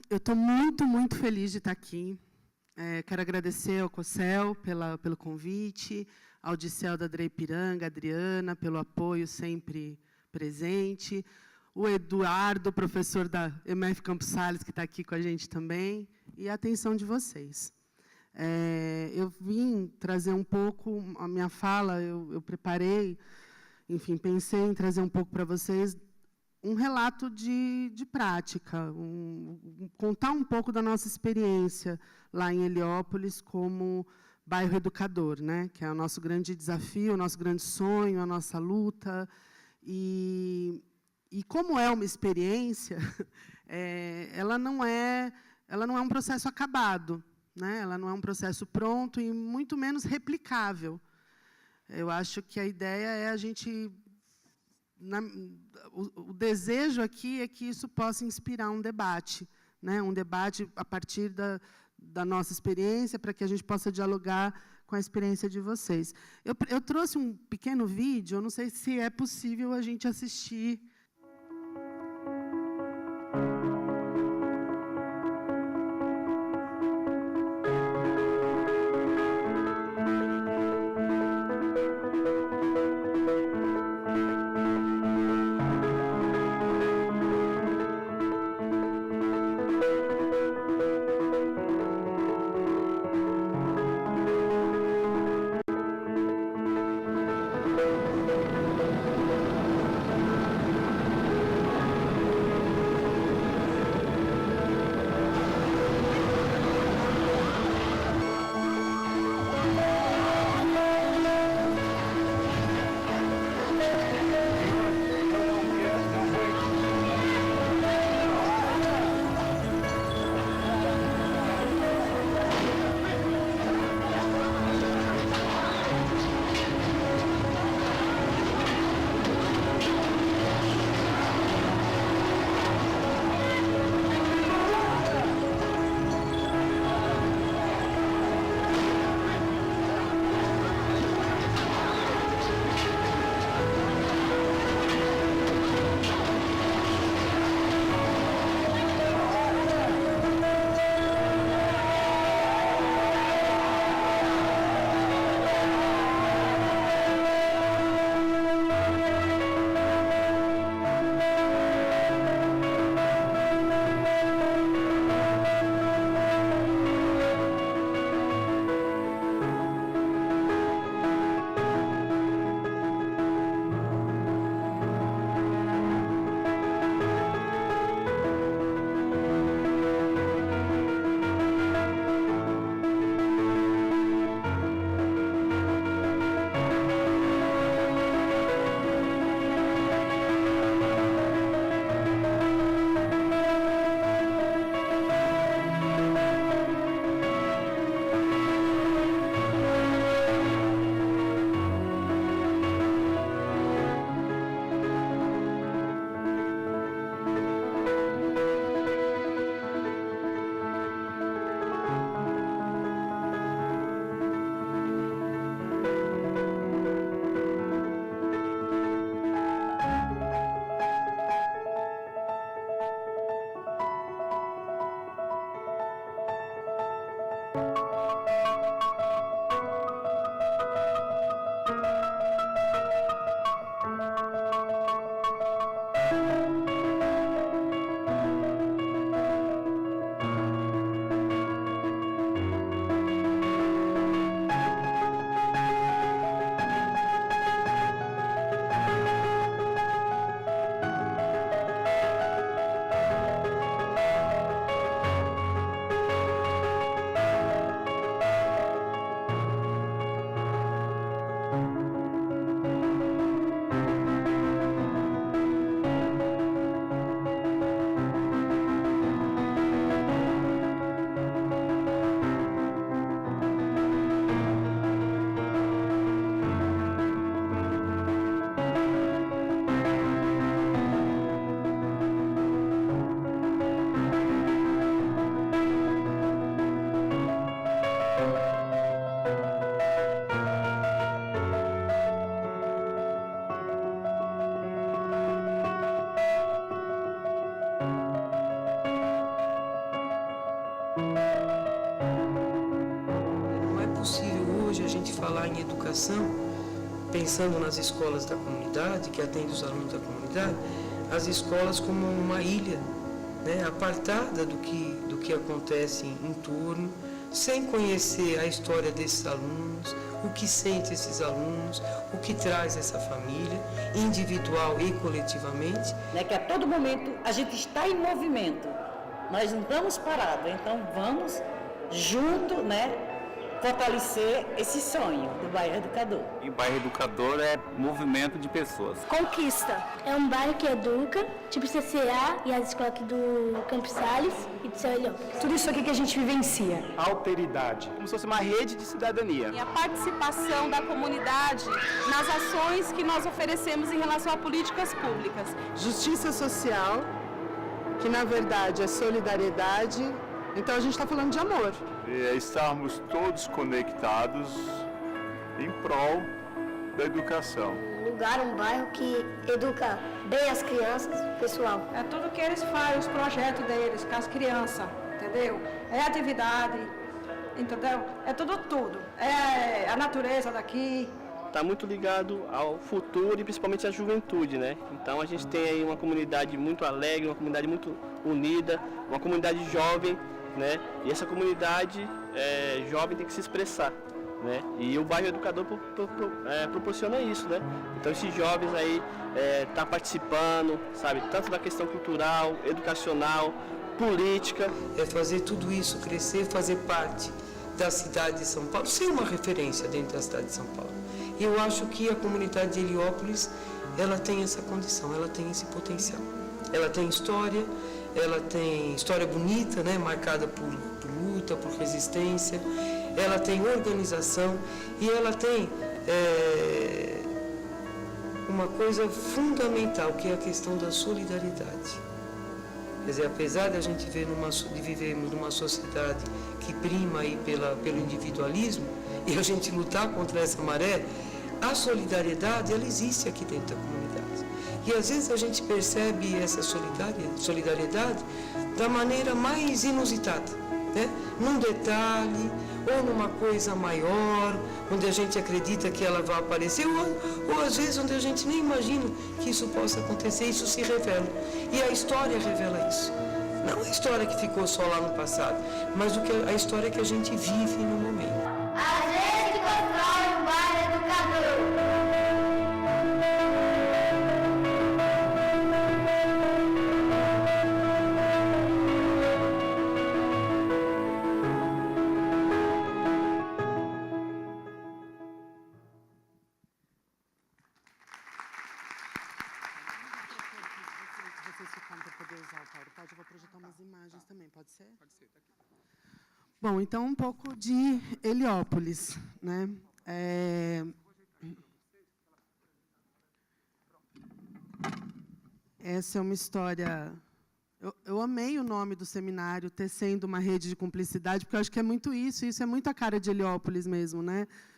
eu estou muito, muito feliz de estar aqui. Quero agradecer ao COCEL pelo convite, ao Dicel da Dreipiranga, Adriana, pelo apoio sempre presente, o Eduardo, professor da EMF Campos Sales, que está aqui com a gente também, e a atenção de vocês. Eu vim trazer um pouco, a minha fala, eu preparei, enfim, pensei em trazer um pouco para vocês um relato de prática, contar um pouco da nossa experiência lá em Heliópolis como bairro educador, né, que é o nosso grande desafio, o nosso grande sonho, a nossa luta. E como é uma experiência, ela não é um processo acabado, né, ela não é um processo pronto e muito menos replicável. Eu acho que a ideia é a gente... O desejo aqui é que isso possa inspirar um debate, né? Um debate a partir da nossa experiência, para que a gente possa dialogar com a experiência de vocês. Eu trouxe um pequeno vídeo, eu não sei se é possível a gente assistir. possível hoje a gente falar em educação, pensando nas escolas da comunidade, que atendem os alunos da comunidade, as escolas como uma ilha, né, apartada do que acontece em torno, sem conhecer a história desses alunos, o que sente esses alunos, o que traz essa família, individual e coletivamente. Que a todo momento a gente está em movimento, nós não estamos parados, então vamos junto, fortalecer esse sonho do bairro Educador. E o bairro Educador é movimento de pessoas. Conquista. É um bairro que educa, tipo CCA e as escolas aqui do Campos Sales e do Seu Heliópolis. Tudo isso aqui que a gente vivencia. Alteridade. Como se fosse uma rede de cidadania. E a participação da comunidade nas ações que nós oferecemos em relação a políticas públicas. Justiça social, que na verdade é solidariedade. Então a gente está falando de amor. Estarmos todos conectados em prol da educação. Um lugar, um bairro que educa bem as crianças, pessoal. É tudo que eles fazem, os projetos deles, com as crianças, entendeu? É atividade, entendeu? É tudo. É a natureza daqui. Está muito ligado ao futuro e principalmente à juventude, Então a gente tem aí uma comunidade muito alegre, uma comunidade muito unida, uma comunidade jovem, E essa comunidade jovem tem que se expressar, E o bairro Educador proporciona isso, Então esses jovens aí tá participando, sabe, tanto da questão cultural, educacional, política. É fazer tudo isso crescer, fazer parte da cidade de São Paulo, ser uma referência dentro da cidade de São Paulo. E eu acho que a comunidade de Heliópolis, ela tem essa condição, ela tem esse potencial. Ela tem história bonita, marcada por luta, por resistência, ela tem organização e ela tem uma coisa fundamental, que é a questão da solidariedade. Quer dizer, apesar de a gente vivermos numa sociedade que prima aí pelo individualismo e a gente lutar contra essa maré, a solidariedade, ela existe aqui dentro da comunidade. E às vezes a gente percebe essa solidariedade da maneira mais inusitada, num detalhe ou numa coisa maior, onde a gente acredita que ela vai aparecer, ou às vezes onde a gente nem imagina que isso possa acontecer, isso se revela. E a história revela isso. Não a história que ficou só lá no passado, mas a história que a gente vive no momento. A gente constrói um bairro educador. Eu vou projetar umas imagens também, pode ser? Pode ser, tá aqui. Bom, então um pouco de Heliópolis, Essa é uma história. Eu amei o nome do seminário, Tecendo uma Rede de Cumplicidade, porque eu acho que é muito isso é muito a cara de Heliópolis mesmo,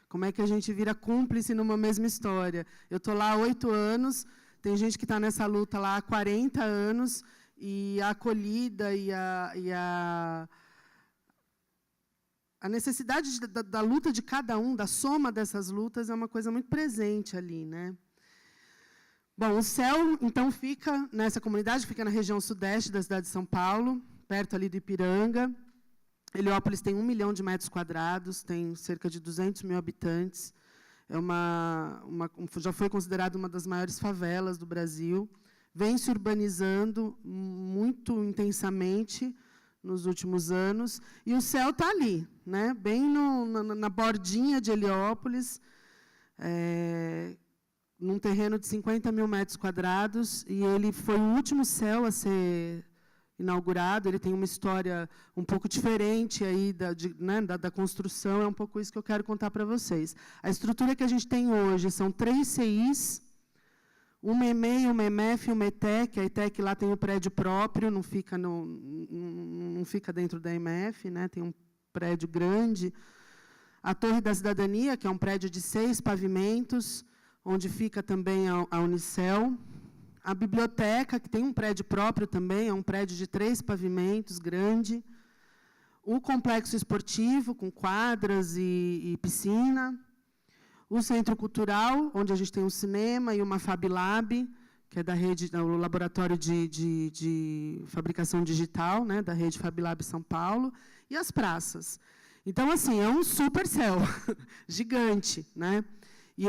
Como é que a gente vira cúmplice numa mesma história? Eu estou lá há 8 anos, tem gente que está nessa luta lá há 40 anos, e a acolhida e a necessidade da luta de cada um, da soma dessas lutas, é uma coisa muito presente ali, Bom, o CEL, então, fica nessa comunidade, fica na região sudeste da cidade de São Paulo, perto ali do Ipiranga. Heliópolis tem 1 milhão de metros quadrados, tem cerca de 200 mil habitantes. Já foi considerada uma das maiores favelas do Brasil. Vem se urbanizando muito intensamente nos últimos anos. E o CEL está ali, bem na bordinha de Heliópolis, num terreno de 50 mil metros quadrados, e ele foi o último CEL a ser inaugurado. Ele tem uma história um pouco diferente aí da construção, é um pouco isso que eu quero contar para vocês. A estrutura que a gente tem hoje são 3 CIs, uma EMEI, uma EMEF e uma ETEC. A ETEC lá tem o prédio próprio, não fica dentro da EMEF, tem um prédio grande. A Torre da Cidadania, que é um prédio de 6 pavimentos, onde fica também a Unicel. A biblioteca, que tem um prédio próprio também, é um prédio de 3 pavimentos, grande. o complexo esportivo, com quadras e piscina, o centro cultural, onde a gente tem um cinema e uma Fab Lab, que é da rede, o laboratório de fabricação digital, né, da rede Fab Lab São Paulo, e as praças. Então, assim, é um super céu gigante, né? E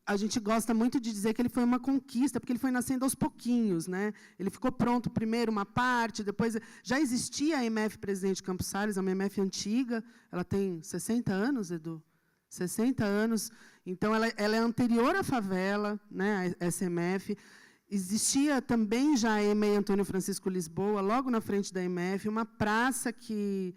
a gente gosta muito de dizer que ele foi uma conquista, porque ele foi nascendo aos pouquinhos, né? Ele ficou pronto primeiro uma parte, depois já existia a EMF Presidente Campos Sales, é uma EMF antiga, ela tem 60 anos, Edu, 60 anos. Então ela é anterior à favela, né? A SMF. Existia também já a EMEI Antônio Francisco Lisboa, logo na frente da EMF, uma praça que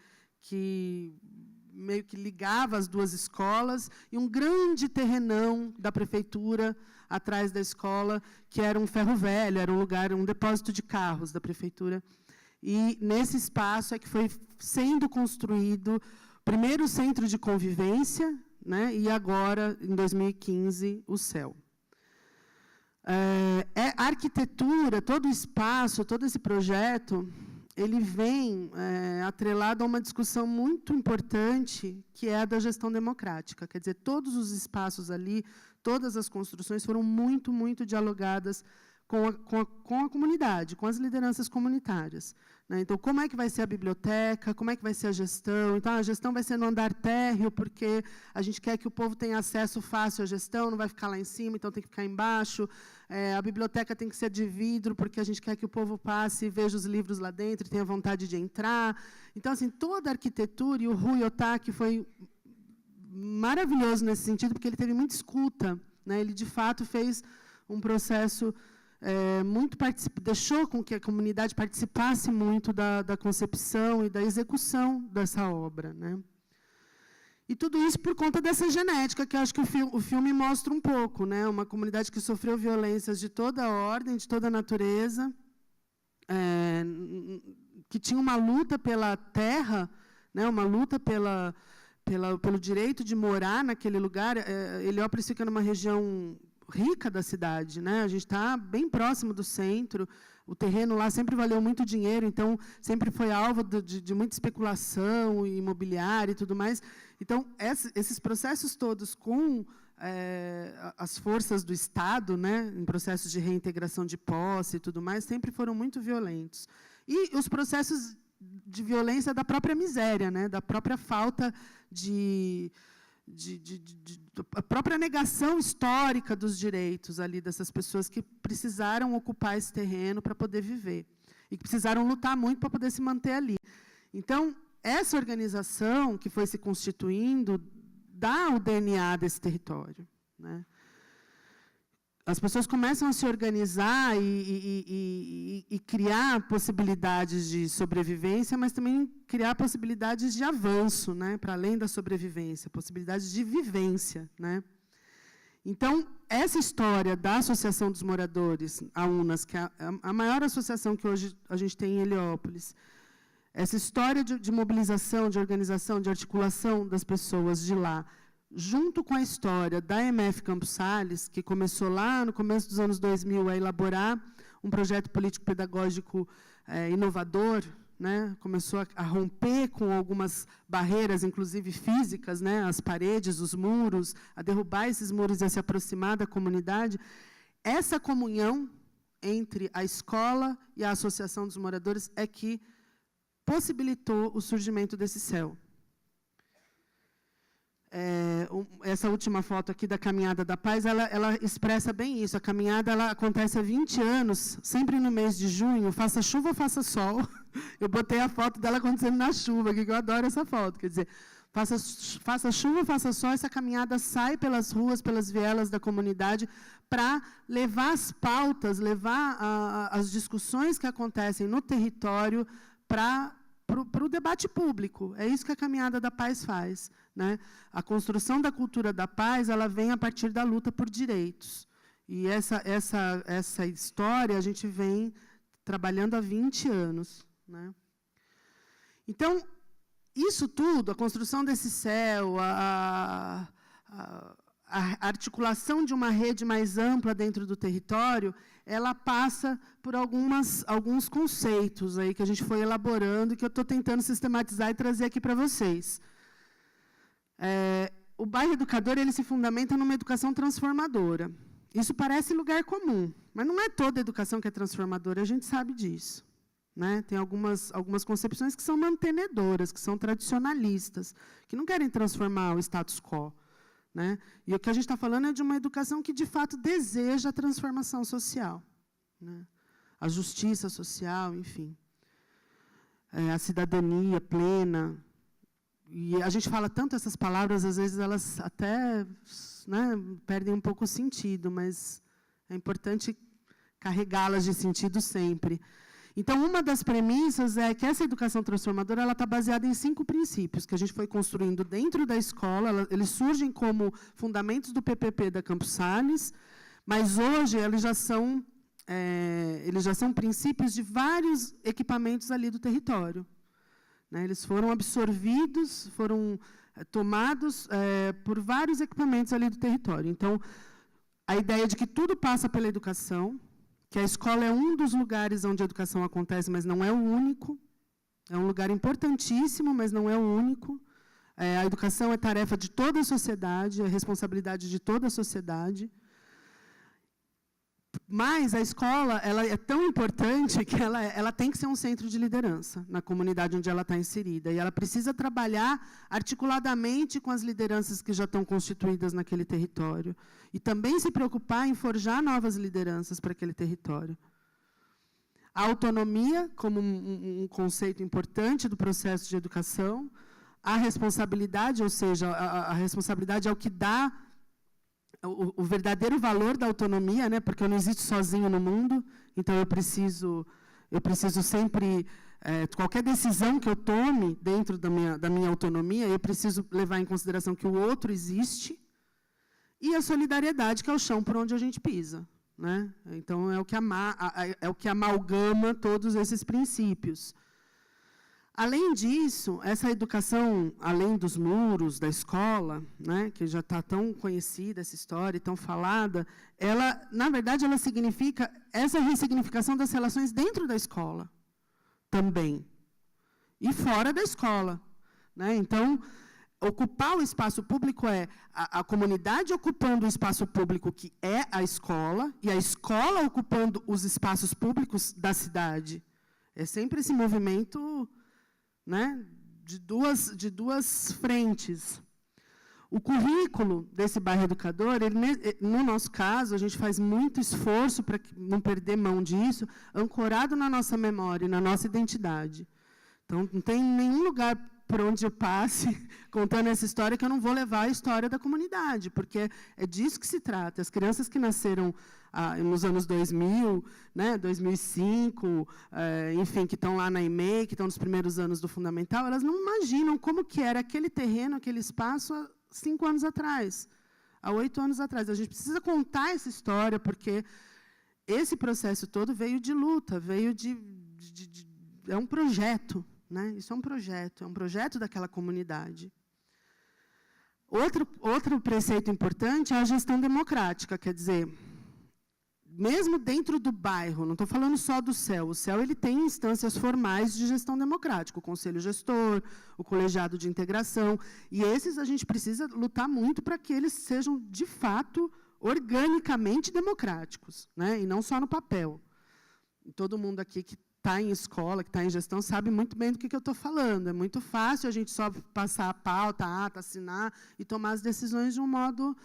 meio que ligava as duas escolas, e um grande terrenão da prefeitura atrás da escola, que era um ferro velho, era um lugar, um depósito de carros da prefeitura. E nesse espaço é que foi sendo construído o primeiro centro de convivência, né, e agora, em 2015, o CEL. A arquitetura, todo o espaço, todo esse projeto, ele vem atrelado a uma discussão muito importante, que é a da gestão democrática. Quer dizer, todos os espaços ali, todas as construções foram muito, muito dialogadas com a comunidade, com as lideranças comunitárias, né? Então, como é que vai ser a biblioteca, como é que vai ser a gestão? Então, a gestão vai ser no andar térreo, porque a gente quer que o povo tenha acesso fácil à gestão, não vai ficar lá em cima, então tem que ficar embaixo. A biblioteca tem que ser de vidro, porque a gente quer que o povo passe e veja os livros lá dentro e tenha vontade de entrar. Então, assim, toda a arquitetura, e o Rui Otaki foi maravilhoso nesse sentido, porque ele teve muita escuta, né? Ele, de fato, fez um processo deixou com que a comunidade participasse muito da concepção e da execução dessa obra, né? E tudo isso por conta dessa genética, que eu acho que o filme mostra um pouco, né? Uma comunidade que sofreu violências de toda a ordem, de toda a natureza, que tinha uma luta pela terra, né? Uma luta pelo direito de morar naquele lugar. Heliópolis fica numa região rica da cidade, né? A gente está bem próximo do centro, o terreno lá sempre valeu muito dinheiro, então sempre foi alvo de muita especulação imobiliária e tudo mais. Então, esses processos todos com as forças do Estado, né, em processos de reintegração de posse e tudo mais, sempre foram muito violentos. E os processos de violência da própria miséria, né, da própria falta a própria negação histórica dos direitos ali dessas pessoas que precisaram ocupar esse terreno para poder viver e que precisaram lutar muito para poder se manter ali. Então, essa organização que foi se constituindo dá o DNA desse território, né? As pessoas começam a se organizar e criar possibilidades de sobrevivência, mas também criar possibilidades de avanço, né, para além da sobrevivência, possibilidades de vivência, né? Então, essa história da Associação dos Moradores, a UNAS, que é a maior associação que hoje a gente tem em Heliópolis, essa história de mobilização, de organização, de articulação das pessoas de lá, junto com a história da EMF Campos Sales, que começou lá no começo dos anos 2000 a elaborar um projeto político-pedagógico inovador, né? Começou a romper com algumas barreiras, inclusive físicas, né? As paredes, os muros, a derrubar esses muros e a se aproximar da comunidade. Essa comunhão entre a escola e a Associação dos Moradores é que possibilitou o surgimento desse CEL. Essa última foto aqui da Caminhada da Paz, ela expressa bem isso. A caminhada ela acontece há 20 anos, sempre no mês de junho, faça chuva ou faça sol. Eu botei a foto dela acontecendo na chuva, que eu adoro essa foto. Quer dizer, faça chuva ou faça sol, essa caminhada sai pelas ruas, pelas vielas da comunidade, para levar as pautas, levar as discussões que acontecem no território para o debate público. É isso que a Caminhada da Paz faz, né? A construção da cultura da paz, ela vem a partir da luta por direitos. E essa história a gente vem trabalhando há 20 anos, né? Então, isso tudo, a construção desse CEL, a a articulação de uma rede mais ampla dentro do território, ela passa por alguns conceitos aí que a gente foi elaborando e que eu estou tentando sistematizar e trazer aqui para vocês. O bairro educador ele se fundamenta numa educação transformadora. Isso parece lugar comum, mas não é toda educação que é transformadora, a gente sabe disso. Né? Tem algumas concepções que são mantenedoras, que são tradicionalistas, que não querem transformar o status quo. Né? E o que a gente está falando é de uma educação que, de fato, deseja a transformação social. Né? A justiça social, enfim. A cidadania plena. E a gente fala tanto essas palavras, às vezes elas até, né, perdem um pouco o sentido, mas é importante carregá-las de sentido sempre. Então, uma das premissas é que essa educação transformadora está baseada em 5 princípios que a gente foi construindo dentro da escola. Eles surgem como fundamentos do PPP da Campos Sales, mas hoje eles já são princípios de vários equipamentos ali do território. Né? Eles foram absorvidos, foram tomados por vários equipamentos ali do território. Então, a ideia de que tudo passa pela educação, que a escola é um dos lugares onde a educação acontece, mas não é o único. É um lugar importantíssimo, mas não é o único. A educação é tarefa de toda a sociedade, é responsabilidade de toda a sociedade. Mas a escola ela é tão importante que ela tem que ser um centro de liderança na comunidade onde ela está inserida. E ela precisa trabalhar articuladamente com as lideranças que já estão constituídas naquele território. E também se preocupar em forjar novas lideranças para aquele território. A autonomia, como um conceito importante do processo de educação. A responsabilidade, ou seja, a responsabilidade é o que dá o verdadeiro valor da autonomia, né? Porque eu não existo sozinho no mundo, então eu preciso sempre, qualquer decisão que eu tome dentro da minha autonomia, eu preciso levar em consideração que o outro existe, e a solidariedade, que é o chão por onde a gente pisa. Né? Então, é o que amalgama todos esses princípios. Além disso, essa educação, além dos muros da escola, né, que já está tão conhecida essa história, tão falada, ela, na verdade, ela significa essa ressignificação das relações dentro da escola também, e fora da escola. Né? Então, ocupar o espaço público é a comunidade ocupando o espaço público que é a escola, e a escola ocupando os espaços públicos da cidade. É sempre esse movimento... Né, de duas frentes. O currículo desse bairro educador, no nosso caso, a gente faz muito esforço para não perder mão disso, ancorado na nossa memória, na nossa identidade. Então, não tem nenhum lugar por onde eu passe contando essa história que eu não vou levar a história da comunidade, porque é disso que se trata. As crianças que nasceram nos anos 2000, né, 2005, enfim, que estão lá na EMEI, que estão nos primeiros anos do Fundamental, elas não imaginam como que era aquele terreno, aquele espaço há 5 anos atrás, há 8 anos atrás. A gente precisa contar essa história, porque esse processo todo veio de luta, veio é um projeto. Né? Isso é um projeto daquela comunidade. Outro preceito importante é a gestão democrática, quer dizer, mesmo dentro do bairro, não estou falando só do CEL, o CEL ele tem instâncias formais de gestão democrática, o conselho gestor, o colegiado de integração, e esses a gente precisa lutar muito para que eles sejam, de fato, organicamente democráticos, né? E não só no papel. Todo mundo aqui que está em escola, que está em gestão, sabe muito bem do que eu estou falando. É muito fácil a gente só passar a pauta, a ata, assinar e tomar as decisões de um modo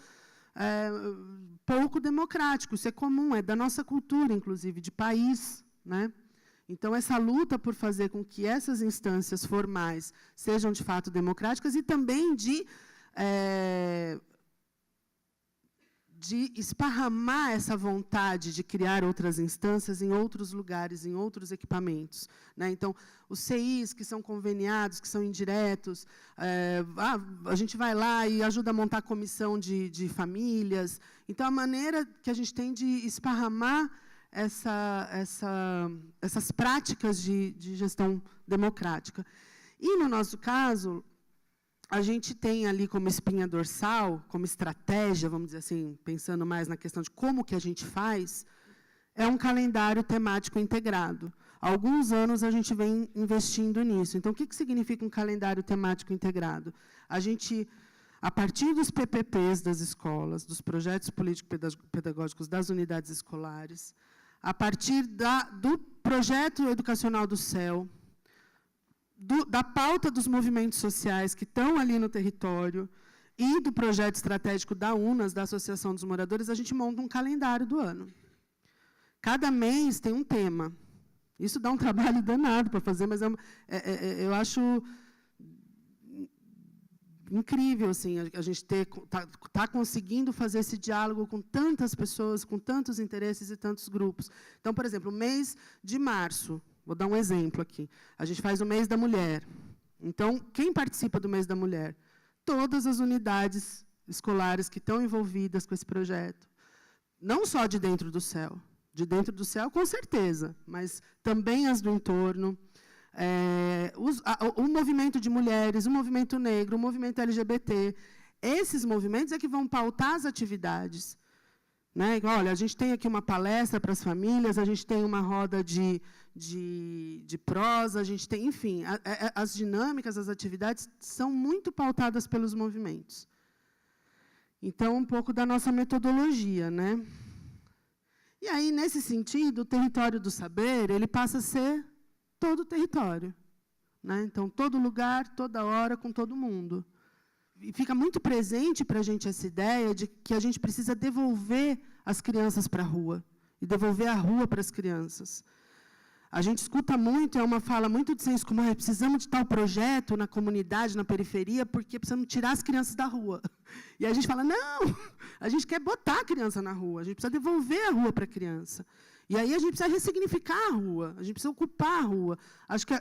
pouco democrático. Isso é comum, é da nossa cultura, inclusive, de país. Né? Então, essa luta por fazer com que essas instâncias formais sejam, de fato, democráticas e também de esparramar essa vontade de criar outras instâncias em outros lugares, em outros equipamentos. Né? Então, os CIs que são conveniados, que são indiretos, a gente vai lá e ajuda a montar comissão de famílias. Então, a maneira que a gente tem de esparramar essas práticas de gestão democrática. E, no nosso caso, a gente tem ali como espinha dorsal, como estratégia, vamos dizer assim, pensando mais na questão de como que a gente faz, é um calendário temático integrado. Há alguns anos a gente vem investindo nisso. Então, o que significa um calendário temático integrado? A gente, a partir dos PPPs das escolas, dos projetos político-pedagógicos das unidades escolares, a partir do projeto educacional do CEL, da pauta dos movimentos sociais que estão ali no território e do projeto estratégico da UNAS, da Associação dos Moradores, a gente monta um calendário do ano. Cada mês tem um tema. Isso dá um trabalho danado para fazer, mas eu acho incrível assim, a gente tá conseguindo fazer esse diálogo com tantas pessoas, com tantos interesses e tantos grupos. Então, por exemplo, o mês de março, vou dar um exemplo aqui. A gente faz o mês da mulher. Então, quem participa do mês da mulher? Todas as unidades escolares que estão envolvidas com esse projeto. Não só de dentro do CEL. De dentro do CEL, com certeza, mas também as do entorno. O movimento de mulheres, o movimento negro, o movimento LGBT. Esses movimentos é que vão pautar as atividades. Né? Olha, a gente tem aqui uma palestra para as famílias, a gente tem uma roda de prosa, a gente tem, enfim, as dinâmicas, as atividades são muito pautadas pelos movimentos. Então, um pouco da nossa metodologia, né? E aí, nesse sentido, o território do saber, ele passa a ser todo o território, né? Então, todo lugar, toda hora, com todo mundo. E fica muito presente para a gente essa ideia de que a gente precisa devolver as crianças para a rua, e devolver a rua para as crianças. A gente escuta muito, é uma fala muito de senso comum, precisamos de tal projeto na comunidade, na periferia, porque precisamos tirar as crianças da rua. E a gente fala, não, a gente quer botar a criança na rua, a gente precisa devolver a rua para a criança. E aí a gente precisa ressignificar a rua, a gente precisa ocupar a rua. Acho que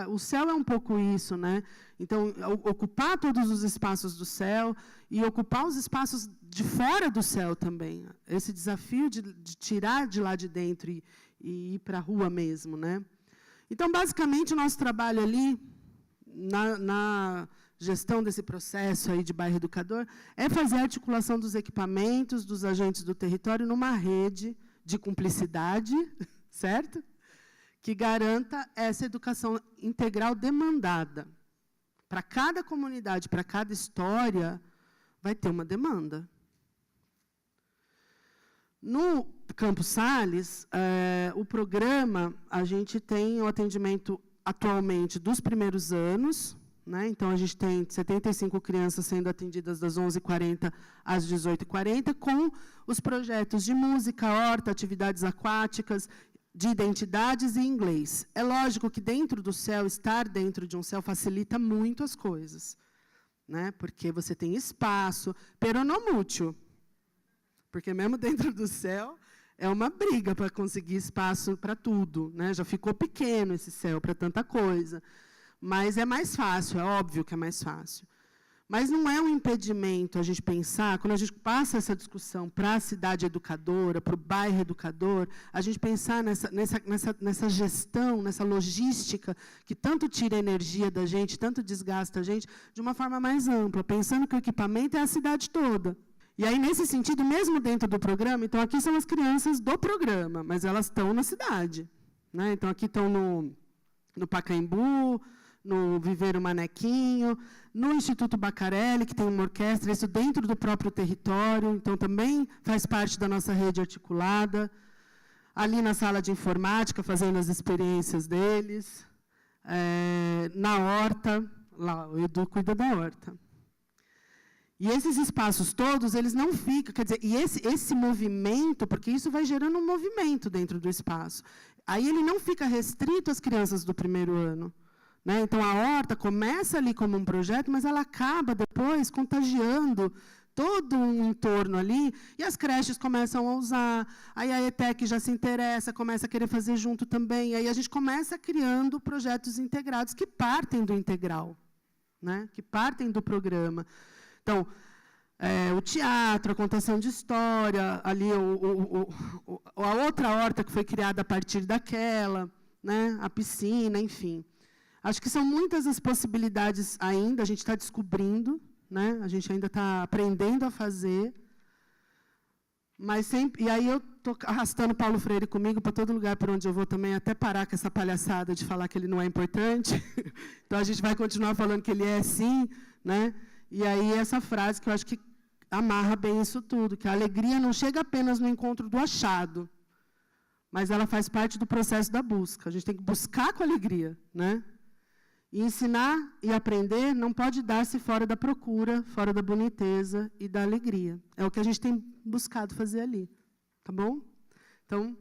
o CEL é um pouco isso, né? Então, ocupar todos os espaços do CEL e ocupar os espaços de fora do CEL também. Esse desafio de tirar de lá de dentro e ir para a rua mesmo, né? Então, basicamente, o nosso trabalho ali, na gestão desse processo aí de bairro educador, é fazer a articulação dos equipamentos, dos agentes do território, numa rede de cumplicidade, certo? Que garanta essa educação integral demandada. Para cada comunidade, para cada história, vai ter uma demanda. No Campos Sales, o programa, a gente tem o atendimento atualmente dos primeiros anos, né? Então, a gente tem 75 crianças sendo atendidas das 11h40 às 18h40, com os projetos de música, horta, atividades aquáticas, de identidades e inglês. É lógico que dentro do CEL, estar dentro de um CEL facilita muito as coisas, né? Porque você tem espaço, peronomútil. Porque mesmo dentro do CEL, é uma briga para conseguir espaço para tudo, né? Já ficou pequeno esse CEL para tanta coisa. Mas é mais fácil, é óbvio que é mais fácil. Mas não é um impedimento a gente pensar, quando a gente passa essa discussão para a cidade educadora, para o bairro educador, a gente pensar nessa gestão, nessa logística, que tanto tira energia da gente, tanto desgasta a gente, de uma forma mais ampla, pensando que o equipamento é a cidade toda. E aí, nesse sentido, mesmo dentro do programa, então aqui são as crianças do programa, mas elas estão na cidade, né? Então, aqui estão no Pacaembu, no Viveiro Manequinho, no Instituto Bacarelli, que tem uma orquestra, isso dentro do próprio território, então também faz parte da nossa rede articulada. Ali na sala de informática, fazendo as experiências deles. Na horta, lá, o Edu cuida da horta. E esses espaços todos, eles não ficam, quer dizer, e esse movimento, porque isso vai gerando um movimento dentro do espaço. Aí ele não fica restrito às crianças do primeiro ano. Né? Então, a horta começa ali como um projeto, mas ela acaba depois contagiando todo um entorno ali, e as creches começam a usar, aí a ETEC já se interessa, começa a querer fazer junto também, aí a gente começa criando projetos integrados que partem do integral, né? Que partem do programa. Então, o teatro, a contação de história, ali a outra horta que foi criada a partir daquela, né? A piscina, enfim. Acho que são muitas as possibilidades ainda, a gente está descobrindo, né? A gente ainda está aprendendo a fazer. Mas sempre, e aí eu estou arrastando Paulo Freire comigo para todo lugar por onde eu vou também, até parar com essa palhaçada de falar que ele não é importante. Então, a gente vai continuar falando que ele é sim, né? E aí essa frase que eu acho que amarra bem isso tudo, que a alegria não chega apenas no encontro do achado, mas ela faz parte do processo da busca. A gente tem que buscar com alegria, né? E ensinar e aprender não pode dar-se fora da procura, fora da boniteza e da alegria. É o que a gente tem buscado fazer ali. Tá bom? Então,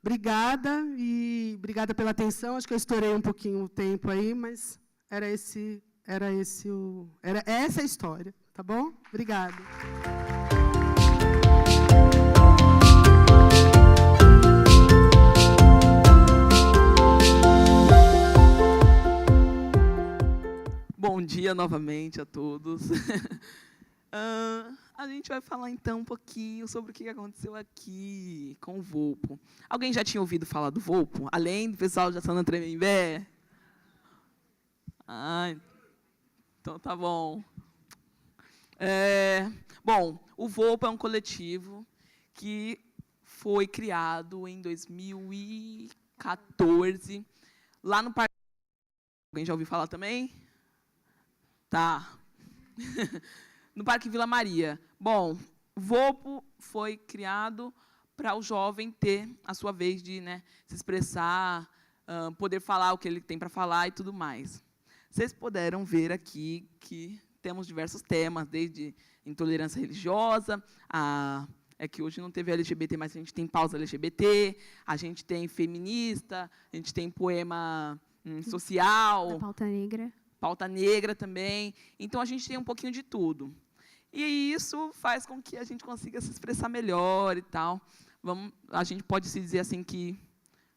obrigada e obrigada pela atenção. Acho que eu estourei um pouquinho o tempo aí, mas era essa a história. Tá bom? Obrigada. Bom dia novamente a todos. A gente vai falar, então, um pouquinho sobre o que aconteceu aqui com o Volpo. Alguém já tinha ouvido falar do Volpo? Além do pessoal de Santana Tremembé? Então tá bom. Bom, o Volpo é um coletivo que foi criado em 2014, lá no Parque... Alguém já ouviu falar também? Tá. No Parque Vila Maria. Bom, o Volpo foi criado para o jovem ter a sua vez de, né, se expressar, poder falar o que ele tem para falar e tudo mais. Vocês puderam ver aqui que temos diversos temas, desde intolerância religiosa, é que hoje não teve LGBT, mas a gente tem pausa LGBT, a gente tem feminista, a gente tem poema social. Da pauta negra. Pauta negra também. Então, a gente tem um pouquinho de tudo. E isso faz com que a gente consiga se expressar melhor e tal. A gente pode se dizer assim que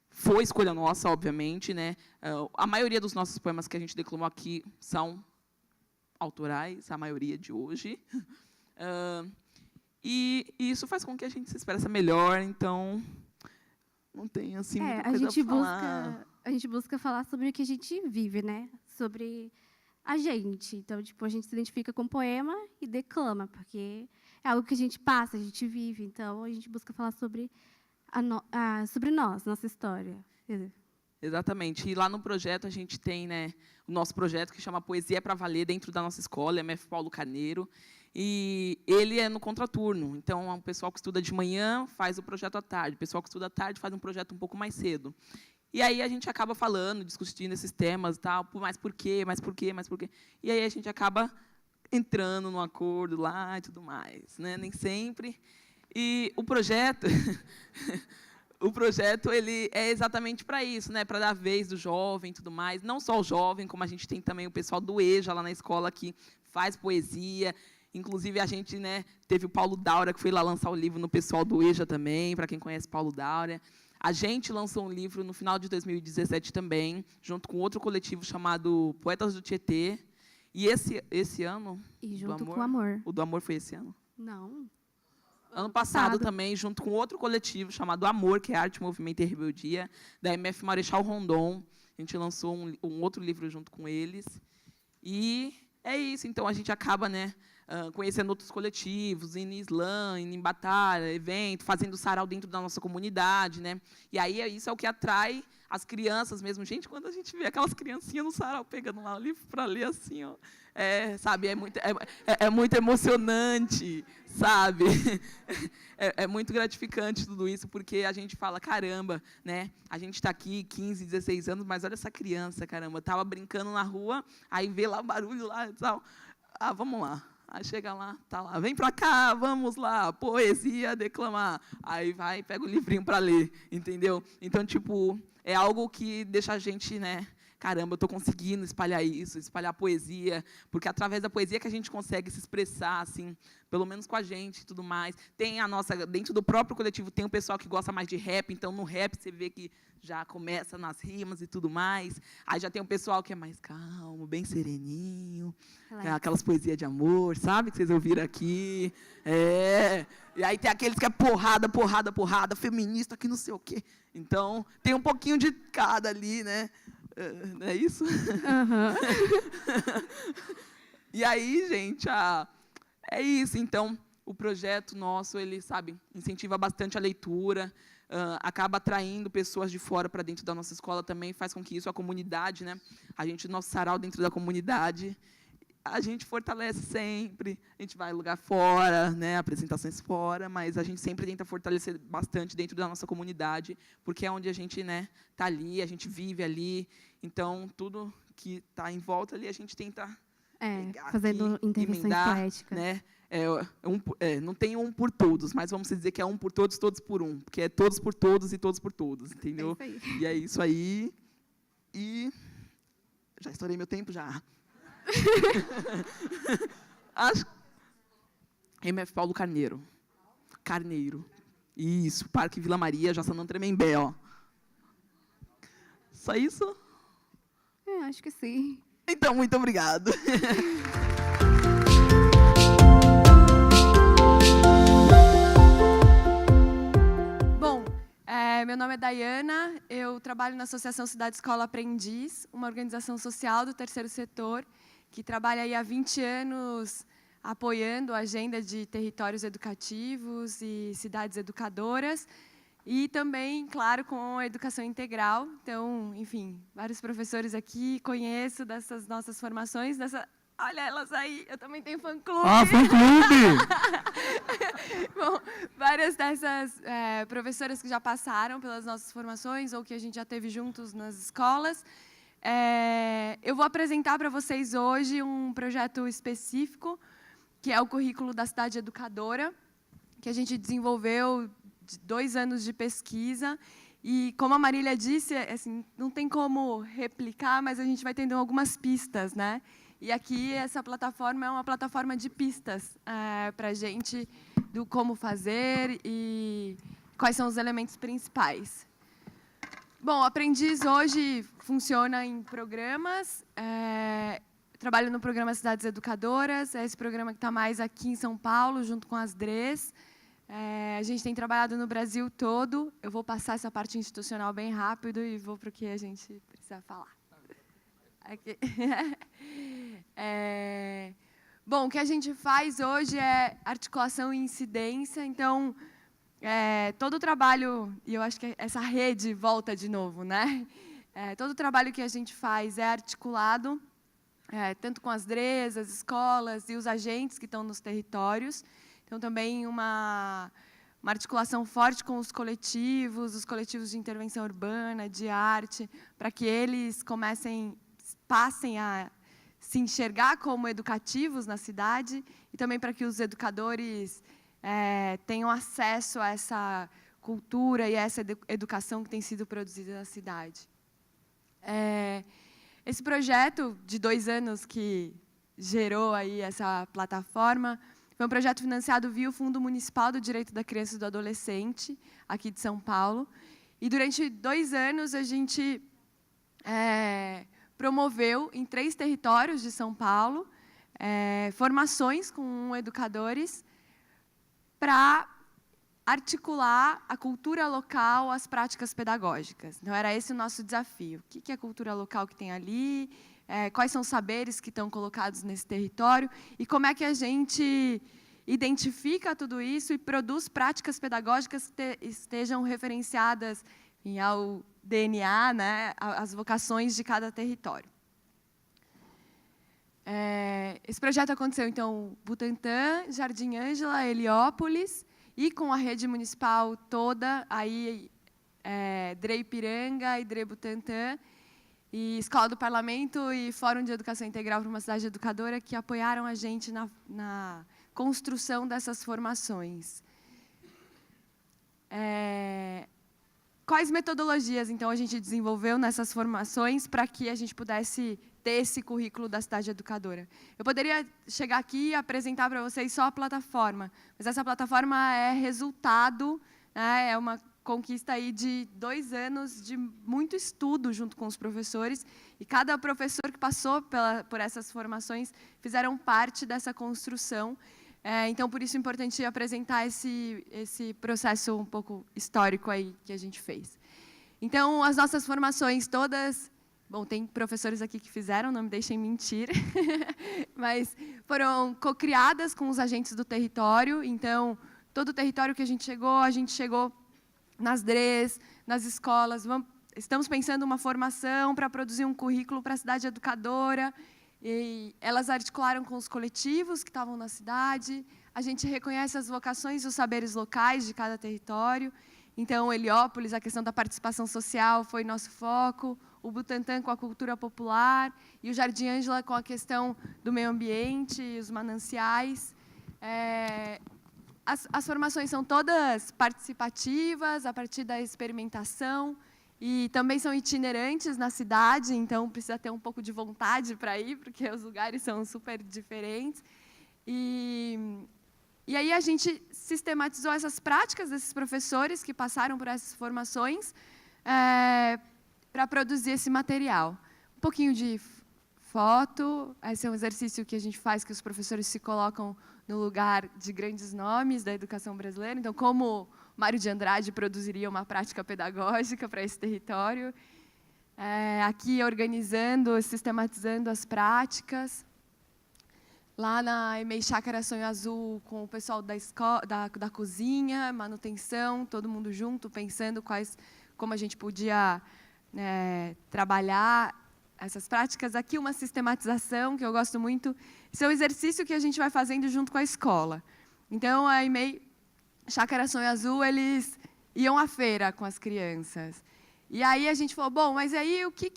foi escolha nossa, obviamente, né? A maioria dos nossos poemas que a gente declamou aqui são autorais, a maioria de hoje. E isso faz com que a gente se expresse melhor, então não tem assim muita coisa pra falar. A gente busca falar sobre o que a gente vive, né? Sobre a gente. Então, tipo, a gente se identifica com o poema e declama, porque é algo que a gente passa, a gente vive. Então, a gente busca falar sobre sobre nós, nossa história. Exatamente. E lá no projeto a gente tem, né, o nosso projeto que chama Poesia para Valer, dentro da nossa escola, MF Paulo Carneiro. E ele é no contraturno. Então, o pessoal que estuda de manhã faz o projeto à tarde. O pessoal que estuda à tarde faz um projeto um pouco mais cedo. E aí a gente acaba falando, discutindo esses temas e tal, mas por quê, mas por quê, mas por quê. E aí a gente acaba entrando num acordo lá e tudo mais, né? Nem sempre. E o projeto, ele é exatamente para isso, né? Para dar vez do jovem e tudo mais. Não só o jovem, como a gente tem também o pessoal do EJA lá na escola que faz poesia. Inclusive, a gente, né, teve o Paulo Daura, que foi lá lançar o livro no pessoal do EJA também, para quem conhece Paulo Daura. A gente lançou um livro no final de 2017 também, junto com outro coletivo chamado Poetas do Tietê. E esse ano... E junto com o Amor. O do Amor foi esse ano? Não. Ano passado também, junto com outro coletivo chamado Amor, que é Arte, Movimento e Rebeldia, da MF Marechal Rondon. A gente lançou um outro livro junto com eles. E é isso. Então, a gente acaba, né, conhecendo outros coletivos, indo em slam, indo em batalha, evento, fazendo sarau dentro da nossa comunidade, né? E aí isso é o que atrai as crianças mesmo. Gente, quando a gente vê aquelas criancinhas no sarau pegando lá o livro para ler assim, ó, sabe, é muito emocionante, sabe? É muito gratificante tudo isso, porque a gente fala, caramba, né? A gente está aqui 15, 16 anos, mas olha essa criança, caramba, estava brincando na rua, aí vê lá o barulho lá e tal. Vamos lá. Aí chega lá, tá lá, vem para cá, vamos lá, poesia, declamar. Aí vai, pega o livrinho para ler, entendeu? Então, tipo, é algo que deixa a gente, né, caramba, eu estou conseguindo espalhar isso, espalhar poesia, porque através da poesia que a gente consegue se expressar, assim, pelo menos com a gente e tudo mais. Tem a nossa, dentro do próprio coletivo, tem o pessoal que gosta mais de rap, então no rap você vê que já começa nas rimas e tudo mais. Aí já tem o pessoal que é mais calmo, bem sereninho, aquelas poesias de amor, sabe, que vocês ouviram aqui. E aí tem aqueles que é porrada, porrada, porrada, feminista, que não sei o quê. Então, tem um pouquinho de cada ali, né? É isso? Aham. E aí, gente, é isso. Então, o projeto nosso, ele, sabe, incentiva bastante a leitura, acaba atraindo pessoas de fora para dentro da nossa escola também, faz com que isso, a comunidade, né? Nosso sarau dentro da comunidade, a gente fortalece sempre, a gente vai lugar fora, né, apresentações fora, mas a gente sempre tenta fortalecer bastante dentro da nossa comunidade, porque é onde a gente, né, tá ali, a gente vive ali, então tudo que está em volta ali a gente tenta fazendo aqui, intervenções emendar, poéticas. né? Não tem um por todos, mas vamos dizer que é um por todos, todos por um, porque é todos por todos e todos por todos, entendeu? É isso aí. E é isso aí. E já estourei meu tempo já. MF Paulo Carneiro. Isso, Parque Vila Maria, Jaçanã Tremembé, ó. Só isso? Acho que sim. Então, muito obrigado. Bom, meu nome é Dayana, eu trabalho na Associação Cidade Escola Aprendiz, uma organização social do terceiro setor, que trabalha aí há 20 anos apoiando a agenda de territórios educativos e cidades educadoras, e também, claro, com a educação integral. Então, enfim, vários professores aqui, conheço dessas nossas formações, olha elas aí, eu também tenho fã-clube. Ah, fã-clube! Bom, várias dessas professoras que já passaram pelas nossas formações ou que a gente já teve juntos nas escolas. Eu vou apresentar para vocês hoje um projeto específico, que é o currículo da Cidade Educadora, que a gente desenvolveu de 2 anos de pesquisa. E, como a Marília disse, assim, não tem como replicar, mas a gente vai tendo algumas pistas, né? E aqui, essa plataforma é uma plataforma de pistas para a gente do como fazer e quais são os elementos principais. Bom, o Aprendiz hoje funciona em programas. Trabalho no programa Cidades Educadoras, é esse programa que está mais aqui em São Paulo, junto com as DREs. A gente tem trabalhado no Brasil todo. Eu vou passar essa parte institucional bem rápido e vou para o que a gente precisa falar. Aqui. Bom, o que a gente faz hoje é articulação e incidência. Então, todo o trabalho, e eu acho que essa rede volta de novo, né? Todo o trabalho que a gente faz é articulado, tanto com as DREs, as escolas e os agentes que estão nos territórios. Então, também uma articulação forte com os coletivos de intervenção urbana, de arte, para que eles passem a se enxergar como educativos na cidade e também para que os educadores tenham acesso a essa cultura e a essa educação que tem sido produzida na cidade. Esse projeto de 2 anos que gerou aí essa plataforma foi um projeto financiado via o Fundo Municipal do Direito da Criança e do Adolescente, aqui de São Paulo. E, durante 2 anos, a gente promoveu, em 3 territórios de São Paulo, formações com educadores para articular a cultura local às práticas pedagógicas. Então, era esse o nosso desafio. O que é a cultura local que tem ali? Quais são os saberes que estão colocados nesse território? E como é que a gente identifica tudo isso e produz práticas pedagógicas que estejam referenciadas ao DNA, né, às vocações de cada território. Esse projeto aconteceu, então, Butantã, Jardim Ângela, Heliópolis, e com a rede municipal toda, aí, DRE Ipiranga e DRE Butantã, e Escola do Parlamento e Fórum de Educação Integral para uma Cidade Educadora, que apoiaram a gente na construção dessas formações. Quais metodologias, então, a gente desenvolveu nessas formações para que a gente pudesse ter esse currículo da Cidade Educadora? Eu poderia chegar aqui e apresentar para vocês só a plataforma, mas essa plataforma é resultado, né, é uma conquista aí de 2 anos de muito estudo junto com os professores, e cada professor que passou por essas formações fizeram parte dessa construção. Então, por isso é importante apresentar esse processo um pouco histórico aí que a gente fez. Então, as nossas formações todas Bom, tem professores aqui que fizeram, não me deixem mentir, mas foram cocriadas com os agentes do território. Então, todo o território que a gente chegou nas DREs, nas escolas. Estamos pensando uma formação para produzir um currículo para a cidade educadora. E elas articularam com os coletivos que estavam na cidade. A gente reconhece as vocações e os saberes locais de cada território. Então, Heliópolis, a questão da participação social foi nosso foco, o Butantã com a cultura popular e o Jardim Ângela com a questão do meio ambiente e os mananciais. As formações são todas participativas, a partir da experimentação, e também são itinerantes na cidade, então precisa ter um pouco de vontade para ir, porque os lugares são super diferentes. E aí a gente sistematizou essas práticas desses professores que passaram por essas formações para produzir esse material. Um pouquinho de foto, esse é um exercício que a gente faz, que os professores se colocam no lugar de grandes nomes da educação brasileira. Então, como Mário de Andrade produziria uma prática pedagógica para esse território. Aqui organizando, sistematizando as práticas. Lá na EMEI Chácara Sonho Azul, com o pessoal da cozinha, manutenção, todo mundo junto, pensando como a gente podia trabalhar essas práticas. Aqui uma sistematização, que eu gosto muito. Esse é o exercício que a gente vai fazendo junto com a escola. Então, a EMEI Chácara Sonho Azul, eles iam à feira com as crianças. E aí a gente falou, bom, mas aí o que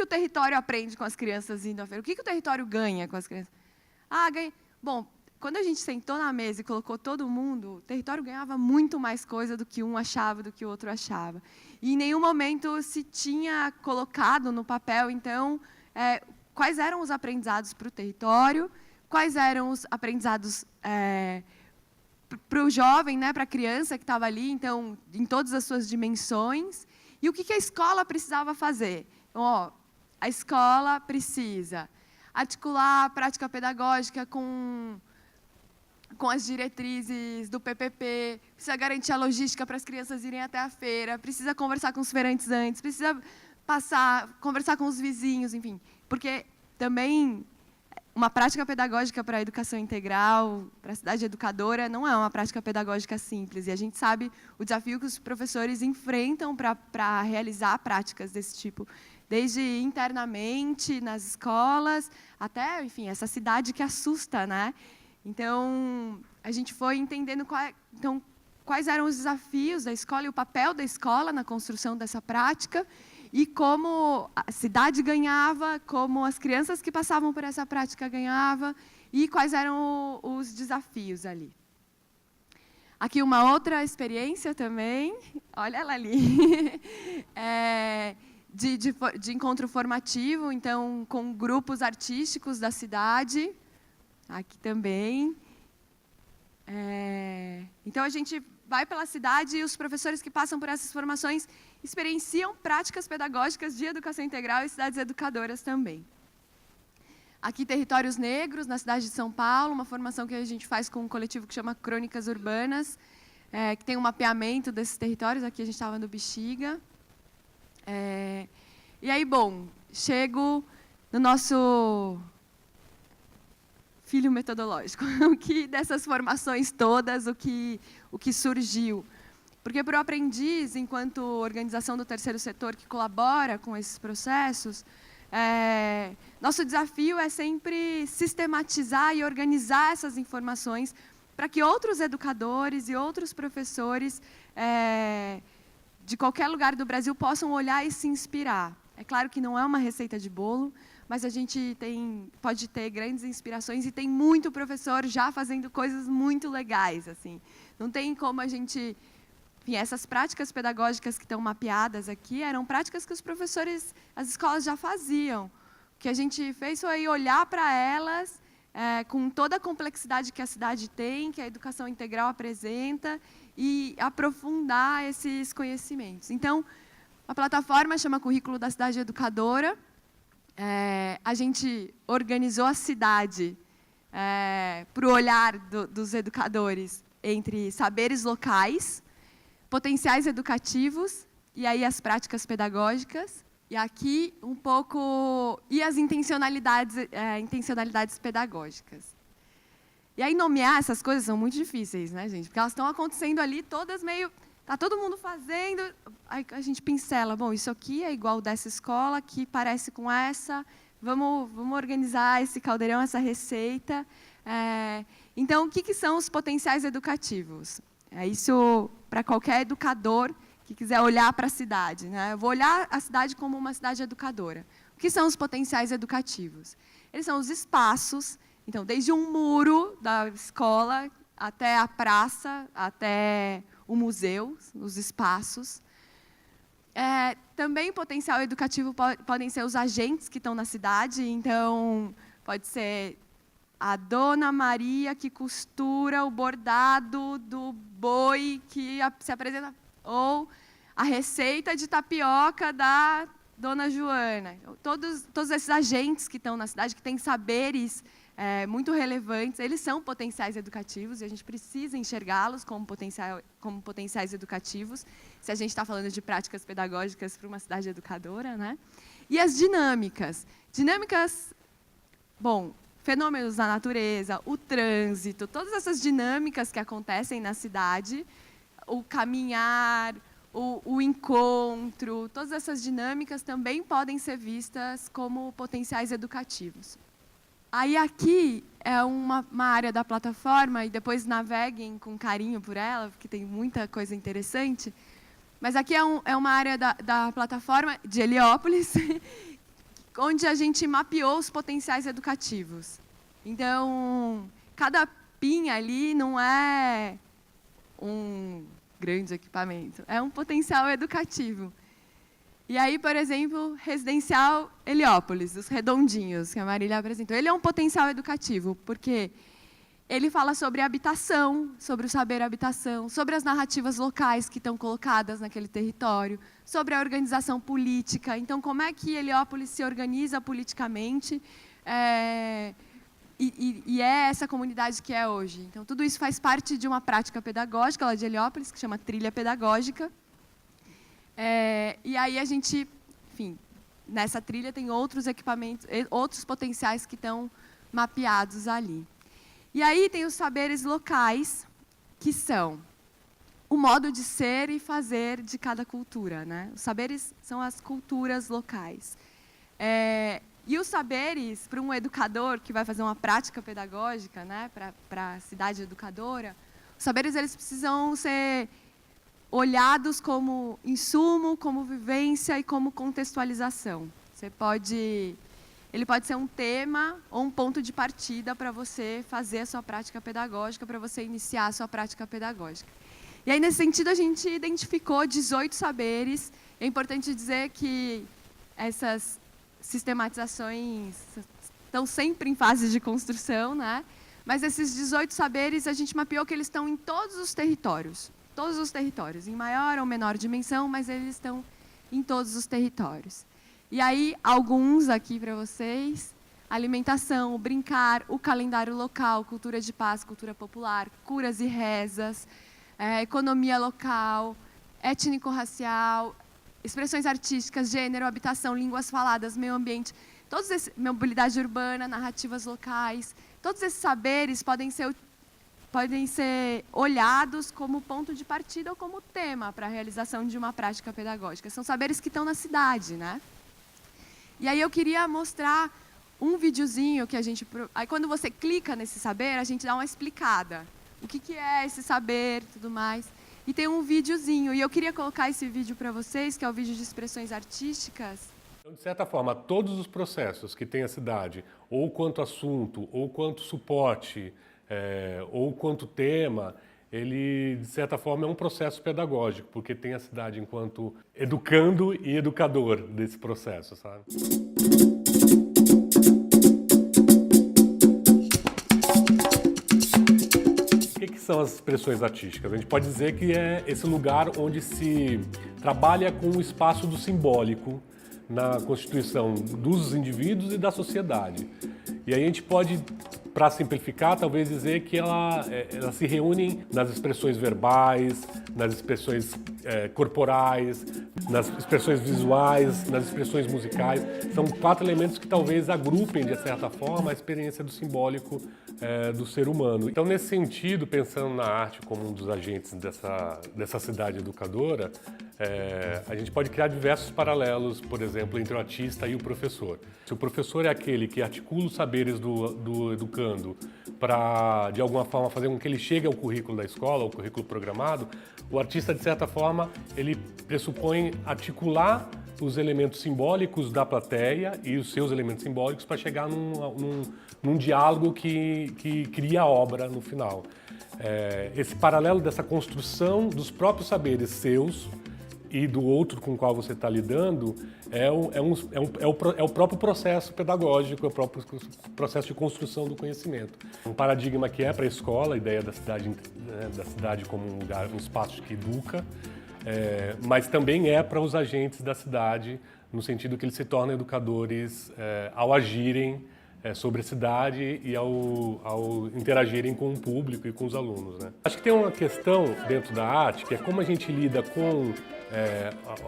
o território aprende com as crianças indo à feira? O que o território ganha com as crianças? Ganha. Bom, quando a gente sentou na mesa e colocou todo mundo, o território ganhava muito mais coisa do que um achava, do que o outro achava. E em nenhum momento se tinha colocado no papel, então, quais eram os aprendizados para o território, quais eram os aprendizados para o jovem, para a criança que estava ali, então, em todas as suas dimensões, e o que a escola precisava fazer. Então, a escola precisa articular a prática pedagógica com as diretrizes do PPP, precisa garantir a logística para as crianças irem até a feira, precisa conversar com os feirantes antes, precisa conversar com os vizinhos, enfim. Porque também uma prática pedagógica para a educação integral, para a cidade educadora, não é uma prática pedagógica simples. E a gente sabe o desafio que os professores enfrentam para realizar práticas desse tipo, desde internamente, nas escolas, até, enfim, essa cidade que assusta, né? Então, a gente foi entendendo quais eram os desafios da escola e o papel da escola na construção dessa prática, e como a cidade ganhava, como as crianças que passavam por essa prática ganhavam, e quais eram os desafios ali. Aqui uma outra experiência também, olha ela ali, de encontro formativo, então, com grupos artísticos da cidade, aqui também. Então, a gente vai pela cidade e os professores que passam por essas formações experienciam práticas pedagógicas de educação integral e cidades educadoras também. Aqui, Territórios Negros, na cidade de São Paulo, uma formação que a gente faz com um coletivo que chama Crônicas Urbanas, que tem um mapeamento desses territórios. Aqui a gente estava no Bexiga. E aí, bom, chego no nosso filho metodológico, o que dessas formações todas, o que surgiu. Porque para o aprendiz, enquanto organização do terceiro setor que colabora com esses processos, nosso desafio é sempre sistematizar e organizar essas informações para que outros educadores e outros professores de qualquer lugar do Brasil possam olhar e se inspirar. É claro que não é uma receita de bolo, mas a gente pode ter grandes inspirações e tem muito professor já fazendo coisas muito legais, assim. Não tem como a gente... Enfim, essas práticas pedagógicas que estão mapeadas aqui eram práticas que os professores, as escolas já faziam. O que a gente fez foi olhar para elas com toda a complexidade que a cidade tem, que a educação integral apresenta, e aprofundar esses conhecimentos. Então, a plataforma chama Currículo da Cidade Educadora. A gente organizou a cidade para o olhar dos educadores entre saberes locais, potenciais educativos, e aí as práticas pedagógicas E aqui um pouco... E as intencionalidades pedagógicas. E aí nomear essas coisas são muito difíceis, né, gente? Porque elas estão acontecendo ali todas meio... Está todo mundo fazendo, aí a gente pincela, bom, isso aqui é igual dessa escola, que parece com essa, vamos organizar esse caldeirão, essa receita. Então, o que são os potenciais educativos? Isso para qualquer educador que quiser olhar para a cidade, né? Eu vou olhar a cidade como uma cidade educadora. O que são os potenciais educativos? Eles são os espaços, então, desde um muro da escola até a praça, até o museu, os espaços. Também potencial educativo podem ser os agentes que estão na cidade, então pode ser a Dona Maria que costura o bordado do boi que se apresenta, ou a receita de tapioca da Dona Joana. Todos esses agentes que estão na cidade, que têm saberes muito relevantes, eles são potenciais educativos e a gente precisa enxergá-los como potenciais educativos, se a gente está falando de práticas pedagógicas para uma cidade educadora, né? E as dinâmicas. Dinâmicas, bom, fenômenos da natureza, o trânsito, todas essas dinâmicas que acontecem na cidade, o caminhar, o encontro, todas essas dinâmicas também podem ser vistas como potenciais educativos. Aí aqui é uma área da plataforma, e depois naveguem com carinho por ela, porque tem muita coisa interessante, mas aqui é uma área da plataforma de Heliópolis, onde a gente mapeou os potenciais educativos. Então, cada pinha ali não é um grande equipamento, é um potencial educativo. E aí, por exemplo, Residencial Heliópolis, os redondinhos, que a Marília apresentou. Ele é um potencial educativo, porque ele fala sobre a habitação, sobre o saber habitação, sobre as narrativas locais que estão colocadas naquele território, sobre a organização política. Então, como é que Heliópolis se organiza politicamente e é essa comunidade que é hoje. Então, tudo isso faz parte de uma prática pedagógica lá de Heliópolis, que chama Trilha Pedagógica. E aí a gente, enfim, nessa trilha tem outros equipamentos, outros potenciais que estão mapeados ali. E aí tem os saberes locais, que são o modo de ser e fazer de cada cultura, né? Os saberes são as culturas locais. E os saberes, para um educador que vai fazer uma prática pedagógica, né, para a cidade educadora, os saberes eles precisam ser olhados como insumo, como vivência e como contextualização. Ele pode ser um tema ou um ponto de partida para você fazer a sua prática pedagógica, para você iniciar a sua prática pedagógica. E aí, nesse sentido, a gente identificou 18 saberes. É importante dizer que essas sistematizações estão sempre em fase de construção, né? Mas esses 18 saberes, a gente mapeou que eles estão em todos os territórios, em maior ou menor dimensão, mas eles estão em todos os territórios. E aí, alguns aqui para vocês: alimentação, o brincar, o calendário local, cultura de paz, cultura popular, curas e rezas, economia local, étnico-racial, expressões artísticas, gênero, habitação, línguas faladas, meio ambiente, mobilidade urbana, narrativas locais. Todos esses saberes podem ser olhados como ponto de partida ou como tema para a realização de uma prática pedagógica. São saberes que estão na cidade, né? E aí eu queria mostrar um videozinho que a gente... Aí quando você clica nesse saber, a gente dá uma explicada. O que é esse saber e tudo mais. E tem um videozinho, e eu queria colocar esse vídeo para vocês, que é o vídeo de expressões artísticas. Então, de certa forma, todos os processos que tem a cidade, ou quanto assunto, ou quanto suporte, ou quanto tema, ele, de certa forma, é um processo pedagógico, porque tem a cidade enquanto educando e educador desse processo, sabe? O que são as expressões artísticas? A gente pode dizer que é esse lugar onde se trabalha com o espaço do simbólico na constituição dos indivíduos e da sociedade. E aí a gente pode para simplificar, talvez dizer que elas se reúnem nas expressões verbais, nas expressões corporais, nas expressões visuais, nas expressões musicais. São 4 elementos que talvez agrupem, de certa forma, a experiência do simbólico do ser humano. Então, nesse sentido, pensando na arte como um dos agentes dessa cidade educadora, a gente pode criar diversos paralelos, por exemplo, entre o artista e o professor. Se o professor é aquele que articula os saberes do educando para, de alguma forma, fazer com que ele chegue ao currículo da escola, ao currículo programado, o artista, de certa forma, ele pressupõe articular os elementos simbólicos da plateia e os seus elementos simbólicos para chegar num diálogo que cria a obra no final. Esse paralelo dessa construção dos próprios saberes seus e do outro com o qual você está lidando é o próprio processo pedagógico, é o próprio processo de construção do conhecimento. Um paradigma que é para a escola, a ideia da cidade como um lugar, um espaço que educa, mas também é para os agentes da cidade, no sentido que eles se tornam educadores ao agirem sobre a cidade e ao interagirem com o público e com os alunos, né? Acho que tem uma questão dentro da arte, que é como a gente lida com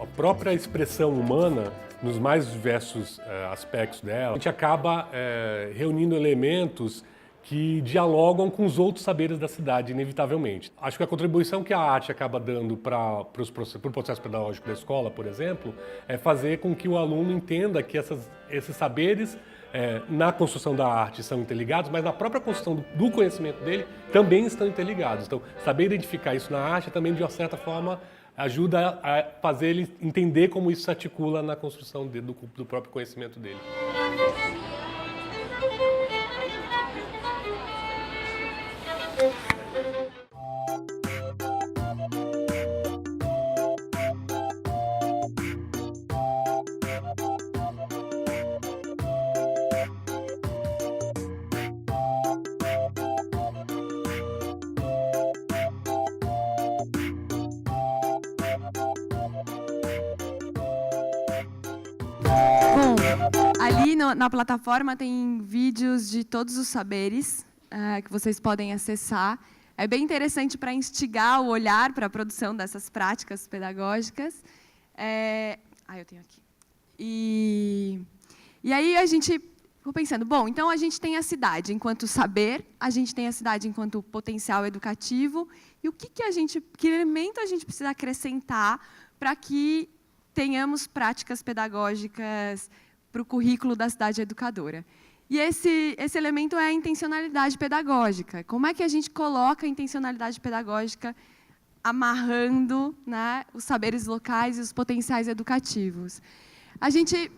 a própria expressão humana nos mais diversos aspectos dela. A gente acaba reunindo elementos que dialogam com os outros saberes da cidade, inevitavelmente. Acho que a contribuição que a arte acaba dando para o processo pedagógico da escola, por exemplo, é fazer com que o aluno entenda que esses saberes na construção da arte são interligados, mas na própria construção do conhecimento dele também estão interligados. Então, saber identificar isso na arte também, de uma certa forma, ajuda a fazer ele entender como isso se articula na construção do próprio conhecimento dele. Ali na plataforma tem vídeos de todos os saberes que vocês podem acessar. É bem interessante para instigar o olhar para a produção dessas práticas pedagógicas. Eu tenho aqui. E aí a gente ficou pensando, bom, então a gente tem a cidade enquanto saber, a gente tem a cidade enquanto potencial educativo, e que elemento a gente precisa acrescentar para que tenhamos práticas pedagógicas para o currículo da cidade educadora. E esse elemento é a intencionalidade pedagógica. Como é que a gente coloca a intencionalidade pedagógica amarrando, né, os saberes locais e os potenciais educativos? A gente,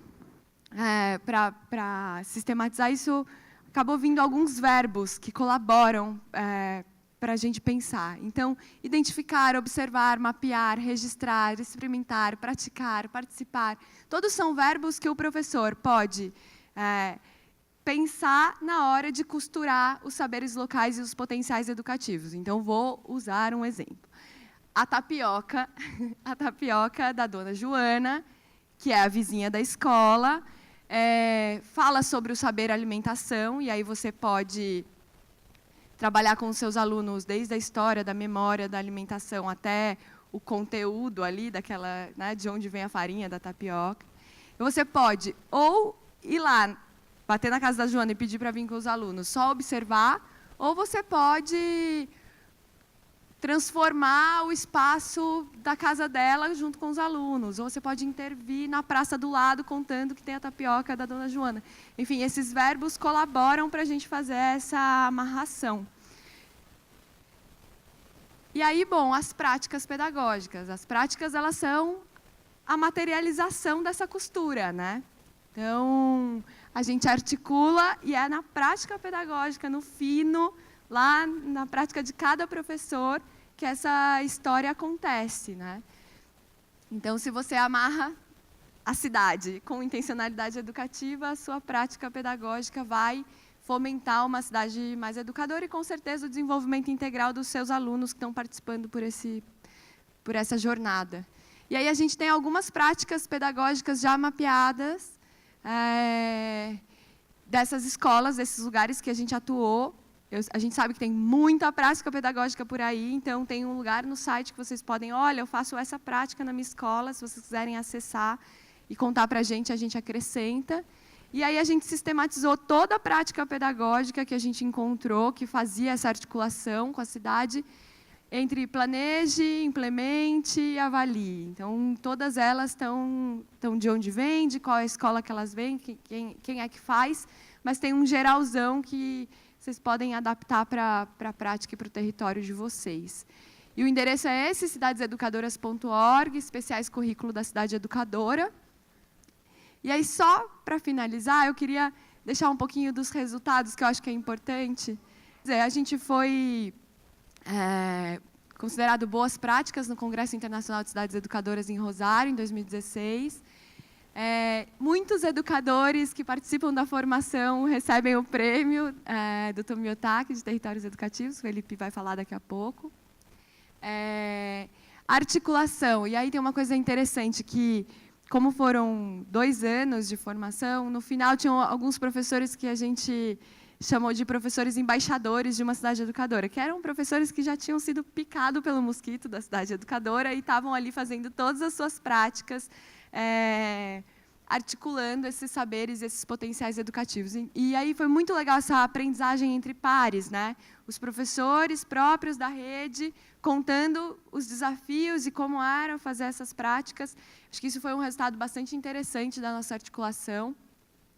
para sistematizar isso, acabou vindo alguns verbos que colaboram para a gente pensar. Então, identificar, observar, mapear, registrar, experimentar, praticar, participar. Todos são verbos que o professor pode pensar na hora de costurar os saberes locais e os potenciais educativos. Então, vou usar um exemplo. A tapioca da dona Joana, que é a vizinha da escola, fala sobre o saber alimentação, e aí você pode trabalhar com os seus alunos desde a história, da memória, da alimentação, até o conteúdo ali, daquela, né, de onde vem a farinha da tapioca. E você pode ou ir lá, bater na casa da Joana e pedir para vir com os alunos, só observar, ou você pode transformar o espaço da casa dela junto com os alunos, ou você pode intervir na praça do lado contando que tem a tapioca da dona Joana. Enfim, esses verbos colaboram para a gente fazer essa amarração. E aí, bom, as práticas pedagógicas. As práticas, elas são a materialização dessa costura, né? Então, a gente articula e é na prática pedagógica, no fino, lá na prática de cada professor, que essa história acontece, né? Então, se você amarra a cidade com intencionalidade educativa, a sua prática pedagógica vai fomentar uma cidade mais educadora e, com certeza, o desenvolvimento integral dos seus alunos que estão participando por essa jornada. E aí a gente tem algumas práticas pedagógicas já mapeadas, dessas escolas, desses lugares que a gente atuou. A gente sabe que tem muita prática pedagógica por aí, então tem um lugar no site que vocês podem, olha, eu faço essa prática na minha escola, se vocês quiserem acessar e contar para a gente acrescenta. E aí a gente sistematizou toda a prática pedagógica que a gente encontrou, que fazia essa articulação com a cidade, entre planeje, implemente e avalie. Então, todas elas estão de onde vem, de qual é a escola que elas vêm, quem é que faz, mas tem um geralzão que vocês podem adaptar para a prática e para o território de vocês. E o endereço é esse, cidadeseducadoras.org, especiais currículo da Cidade Educadora. E aí, só para finalizar, eu queria deixar um pouquinho dos resultados, que eu acho que é importante. A gente foi considerado boas práticas no Congresso Internacional de Cidades Educadoras em Rosário, em 2016. Muitos educadores que participam da formação recebem o prêmio do Tomiotaki de Territórios Educativos, o Felipe vai falar daqui a pouco. Articulação, e aí tem uma coisa interessante, que como foram 2 anos de formação, no final tinham alguns professores que a gente chamou de professores embaixadores de uma cidade educadora, que eram professores que já tinham sido picados pelo mosquito da cidade educadora e estavam ali fazendo todas as suas práticas, articulando esses saberes, esses potenciais educativos. E aí foi muito legal essa aprendizagem entre pares, né? Os professores próprios da rede contando os desafios e como era fazer essas práticas. Acho que isso foi um resultado bastante interessante da nossa articulação.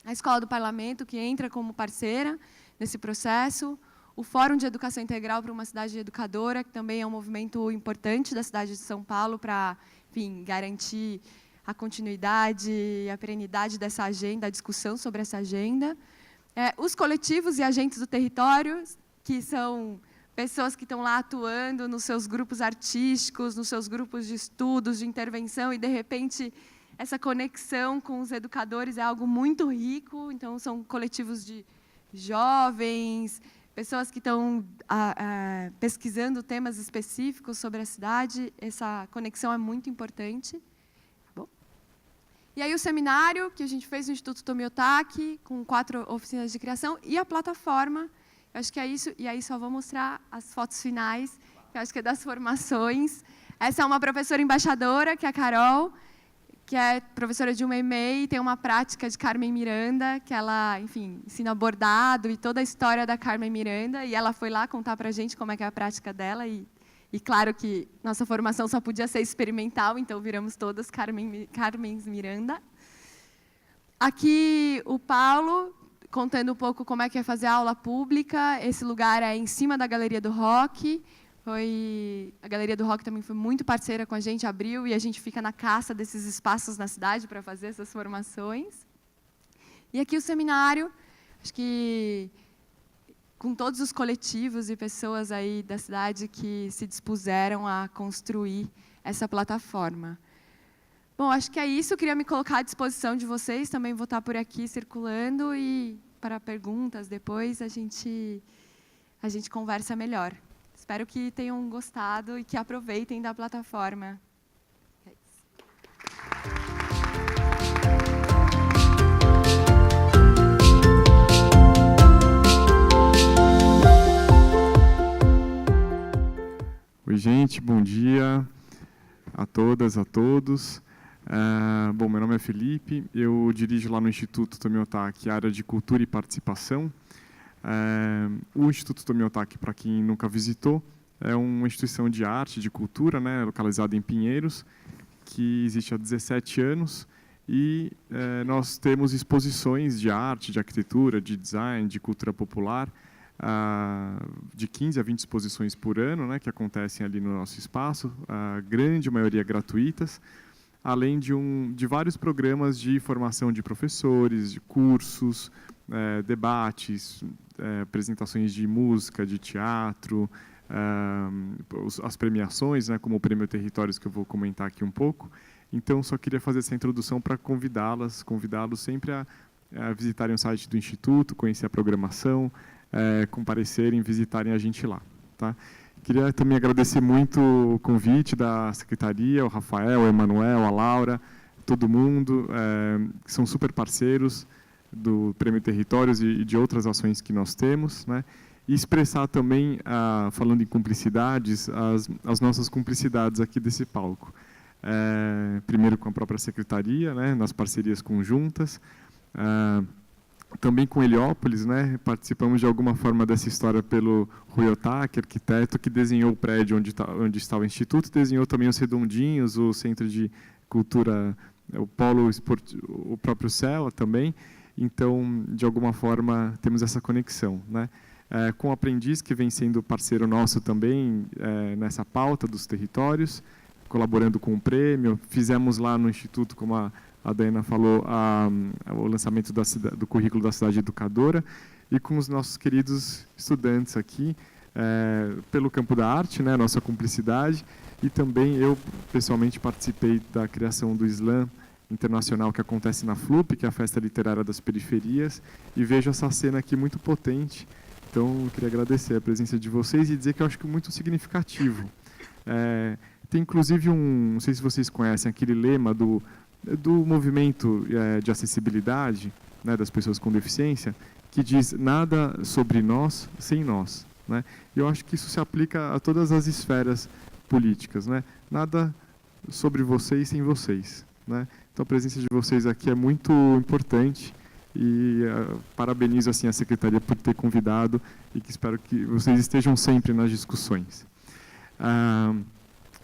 A Escola do Parlamento, que entra como parceira nesse processo. O Fórum de Educação Integral para uma Cidade Educadora, que também é um movimento importante da cidade de São Paulo para, enfim, garantir a continuidade e a perenidade dessa agenda, a discussão sobre essa agenda. Os coletivos e agentes do território, que são pessoas que estão lá atuando nos seus grupos artísticos, nos seus grupos de estudos, de intervenção, e, de repente, essa conexão com os educadores é algo muito rico. Então, são coletivos de jovens, pessoas que estão pesquisando temas específicos sobre a cidade. Essa conexão é muito importante. E aí o seminário que a gente fez no Instituto Tomiotaki, com 4 oficinas de criação, e a plataforma. Eu acho que é isso, e aí só vou mostrar as fotos finais, que eu acho que é das formações. Essa é uma professora embaixadora, que é a Carol, que é professora de uma EMEI, tem uma prática de Carmen Miranda, que ela, enfim, ensina bordado e toda a história da Carmen Miranda, e ela foi lá contar para a gente como é que é a prática dela, e claro que nossa formação só podia ser experimental, então viramos todas Carmens Miranda. Aqui o Paulo, contando um pouco como é que é fazer aula pública. Esse lugar é em cima da Galeria do Rock. A Galeria do Rock também foi muito parceira com a gente, abriu, e a gente fica na caça desses espaços na cidade para fazer essas formações. E aqui o seminário, acho que com todos os coletivos e pessoas aí da cidade que se dispuseram a construir essa plataforma. Bom, acho que é isso. Eu queria me colocar à disposição de vocês. Também vou estar por aqui circulando, e para perguntas depois a gente conversa melhor. Espero que tenham gostado e que aproveitem da plataforma. É isso. Oi, gente, bom dia a todas, a todos. Bom, meu nome é Felipe, eu dirijo lá no Instituto Tomiotaki a área de Cultura e Participação. O Instituto Tomiotaki, para quem nunca visitou, é uma instituição de arte, de cultura, né, localizada em Pinheiros, que existe há 17 anos, e nós temos exposições de arte, de arquitetura, de design, de cultura popular, de 15 a 20 exposições por ano, né, que acontecem ali no nosso espaço, a grande maioria gratuitas, além de vários programas de formação de professores, de cursos, debates, apresentações de música, de teatro, as premiações, né, como o Prêmio Territórios, que eu vou comentar aqui um pouco. Então, só queria fazer essa introdução para convidá-los sempre a visitarem o site do Instituto, conhecer a programação, comparecerem, visitarem a gente lá. Tá? Queria também agradecer muito o convite da Secretaria, o Rafael, o Emanuel, a Laura, todo mundo, que são super parceiros. do Prêmio Territórios e de outras ações que nós temos, né? E expressar também, falando em cumplicidades, as nossas cumplicidades aqui desse palco. Primeiro com a própria secretaria, né, nas parcerias conjuntas, também com Heliópolis, né, participamos de alguma forma dessa história pelo Rui Otaki, arquiteto, que desenhou o prédio onde está o Instituto, desenhou também os redondinhos, o Centro de Cultura, o Polo Esportivo, o próprio CEL também. Então, de alguma forma, temos essa conexão, né? Com o Aprendiz, que vem sendo parceiro nosso também nessa pauta dos territórios, colaborando com o prêmio. Fizemos lá no Instituto, como a Daiana falou, o lançamento do currículo da Cidade Educadora, e com os nossos queridos estudantes aqui, pelo Campo da Arte, né, nossa cumplicidade, e também eu, pessoalmente, participei da criação do Slam Internacional que acontece na FLUP, que é a Festa Literária das Periferias, e vejo essa cena aqui muito potente. Então, eu queria agradecer a presença de vocês e dizer que eu acho que é muito significativo. Tem, inclusive, não sei se vocês conhecem, aquele lema do movimento de acessibilidade, né, das pessoas com deficiência, que diz nada sobre nós sem nós, né? Eu acho que isso se aplica a todas as esferas políticas, né? Nada sobre vocês sem vocês, né? Então, a presença de vocês aqui é muito importante. E parabenizo assim a Secretaria por ter convidado e que espero que vocês estejam sempre nas discussões.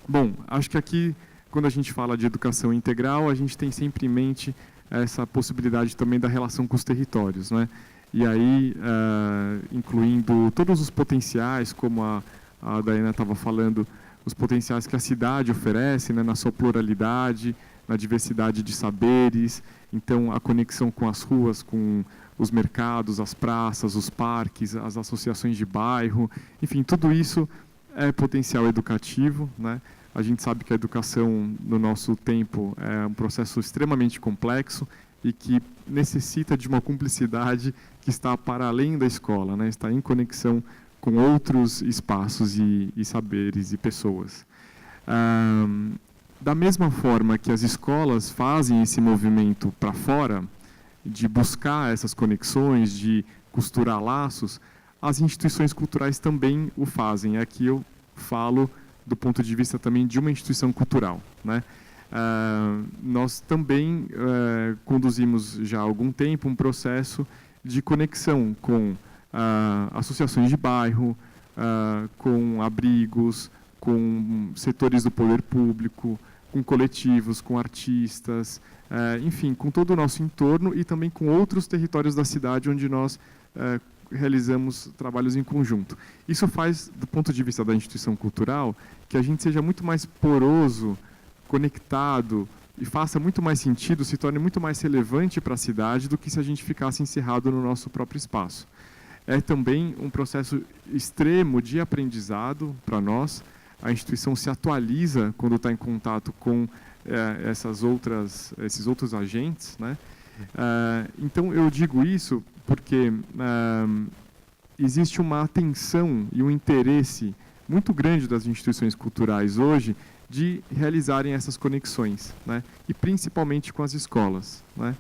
Bom, acho que aqui, quando a gente fala de educação integral, a gente tem sempre em mente essa possibilidade também da relação com os territórios, né? E aí, incluindo todos os potenciais, como a Daiana estava falando, os potenciais que a cidade oferece, né, na sua pluralidade, na diversidade de saberes. Então, a conexão com as ruas, com os mercados, as praças, os parques, as associações de bairro, enfim, tudo isso é potencial educativo, né? A gente sabe que a educação, no nosso tempo, é um processo extremamente complexo e que necessita de uma cumplicidade que está para além da escola, né? Está em conexão com outros espaços e saberes e pessoas. Da mesma forma que as escolas fazem esse movimento para fora, de buscar essas conexões, de costurar laços, as instituições culturais também o fazem. Aqui eu falo do ponto de vista também de uma instituição cultural, né? Nós também conduzimos já há algum tempo um processo de conexão com associações de bairro, com abrigos, com setores do poder público, com coletivos, com artistas, enfim, com todo o nosso entorno e também com outros territórios da cidade onde nós realizamos trabalhos em conjunto. Isso faz, do ponto de vista da instituição cultural, que a gente seja muito mais poroso, conectado e faça muito mais sentido, se torne muito mais relevante para a cidade do que se a gente ficasse encerrado no nosso próprio espaço. É também um processo extremo de aprendizado para nós. A instituição se atualiza quando está em contato com esses outros agentes, né? Então, eu digo isso porque existe uma atenção e um interesse muito grande das instituições culturais hoje de realizarem essas conexões, né? E principalmente com as escolas, né?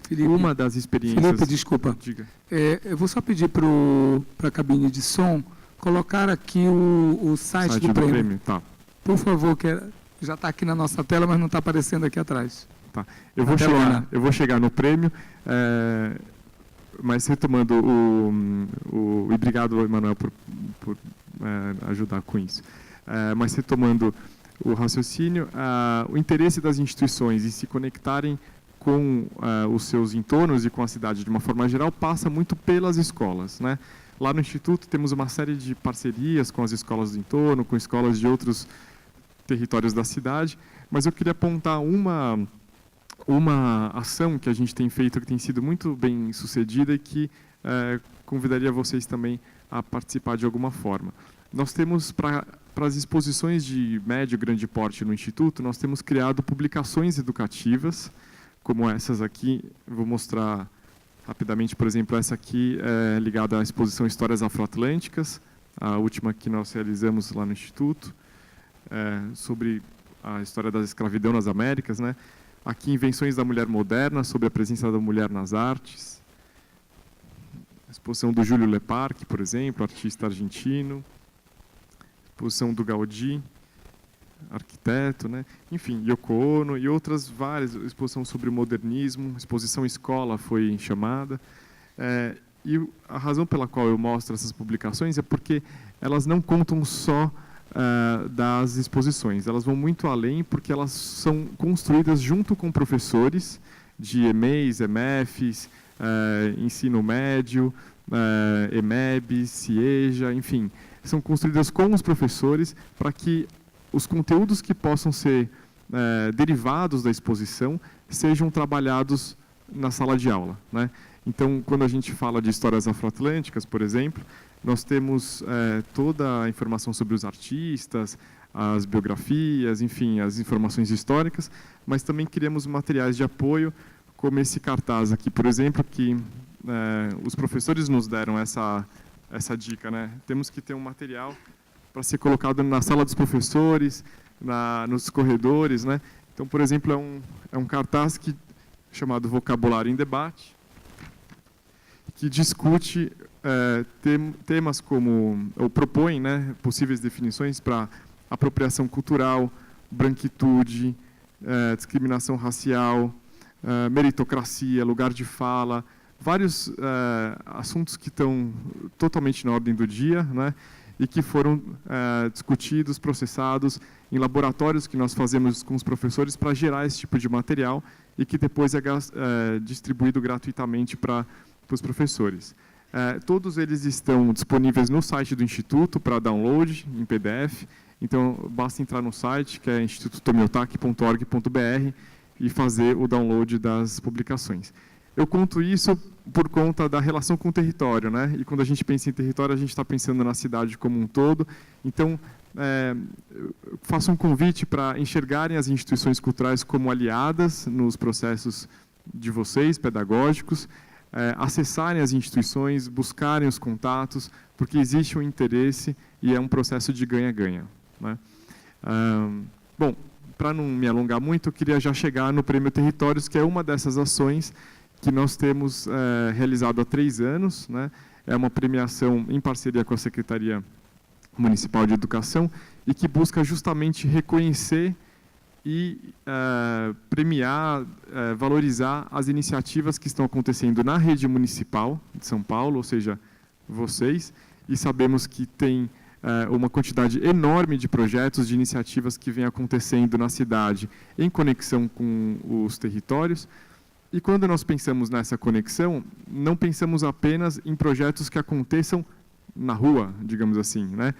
Felipe, uma das experiências... Felipe, desculpa. Diga. Eu vou só pedir para a cabine de som colocar aqui o site do prêmio. Tá. Por favor, que já está aqui na nossa tela, mas não está aparecendo aqui atrás. Tá. Eu vou chegar no prêmio, mas retomando e obrigado, Emanuel, por ajudar com isso. Mas retomando o raciocínio, o interesse das instituições em se conectarem com os seus entornos e com a cidade de uma forma geral passa muito pelas escolas, né? Lá no Instituto temos uma série de parcerias com as escolas do entorno, com escolas de outros territórios da cidade, mas eu queria apontar uma ação que a gente tem feito que tem sido muito bem sucedida e que convidaria vocês também a participar de alguma forma. Nós temos, para as exposições de médio e grande porte no Instituto, nós temos criado publicações educativas, como essas aqui. Vou mostrar rapidamente, por exemplo, essa aqui é ligada à exposição Histórias Afroatlânticas, a última que nós realizamos lá no Instituto, sobre a história da escravidão nas Américas, né? Aqui, Invenções da Mulher Moderna, sobre a presença da mulher nas artes. A exposição do Júlio Leparc, por exemplo, artista argentino. Exposição do Gaudí, arquiteto, né? Enfim, Yoko Ono e outras várias, exposição sobre o modernismo, exposição escola foi chamada. E a razão pela qual eu mostro essas publicações é porque elas não contam só das exposições, elas vão muito além porque elas são construídas junto com professores de EMEIs, EMEFs, ensino médio, EMEBs, CIEJA, enfim, são construídas com os professores para que os conteúdos que possam ser derivados da exposição sejam trabalhados na sala de aula, né? Então, quando a gente fala de histórias afroatlânticas, por exemplo, nós temos toda a informação sobre os artistas, as biografias, enfim, as informações históricas, mas também criamos materiais de apoio, como esse cartaz aqui, por exemplo, que os professores nos deram essa dica, né? Temos que ter um material para ser colocado na sala dos professores, nos corredores, né? Então, por exemplo, é um cartaz chamado Vocabulário em Debate, que discute temas como, ou propõe, né, possíveis definições para apropriação cultural, branquitude, discriminação racial, meritocracia, lugar de fala, vários assuntos que estão totalmente na ordem do dia, né, e que foram discutidos, processados em laboratórios que nós fazemos com os professores para gerar esse tipo de material e que depois é distribuído gratuitamente para os professores. Todos eles estão disponíveis no site do Instituto para download em PDF, então basta entrar no site, que é institutotomiotaki.org.br, e fazer o download das publicações. Eu conto isso por conta da relação com o território, né? E quando a gente pensa em território, a gente está pensando na cidade como um todo. Então, faço um convite para enxergarem as instituições culturais como aliadas nos processos de vocês, pedagógicos, acessarem as instituições, buscarem os contatos, porque existe um interesse e é um processo de ganha-ganha, né? Bom, para não me alongar muito, eu queria já chegar no Prêmio Territórios, que é uma dessas ações que nós temos realizado há 3 anos, né? É uma premiação em parceria com a Secretaria Municipal de Educação e que busca justamente reconhecer e premiar, valorizar as iniciativas que estão acontecendo na rede municipal de São Paulo, ou seja, vocês, e sabemos que tem uma quantidade enorme de projetos, de iniciativas que vem acontecendo na cidade em conexão com os territórios. E quando nós pensamos nessa conexão, não pensamos apenas em projetos que aconteçam na rua, digamos assim, né?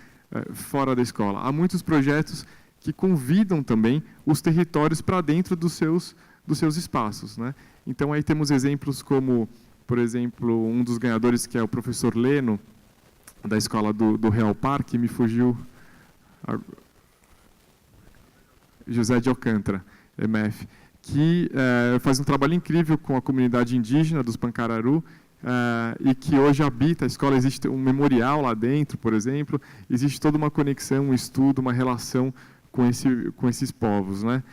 Fora da escola. Há muitos projetos que convidam também os territórios para dentro dos seus espaços, né? Então, aí temos exemplos como, por exemplo, um dos ganhadores, que é o professor Leno, da escola do Real Parque, me fugiu, José de Alcântara, MF, que faz um trabalho incrível com a comunidade indígena dos Pancararu, e que hoje habita a escola. Existe um memorial lá dentro, por exemplo, existe toda uma conexão, um estudo, uma relação com esses povos, né?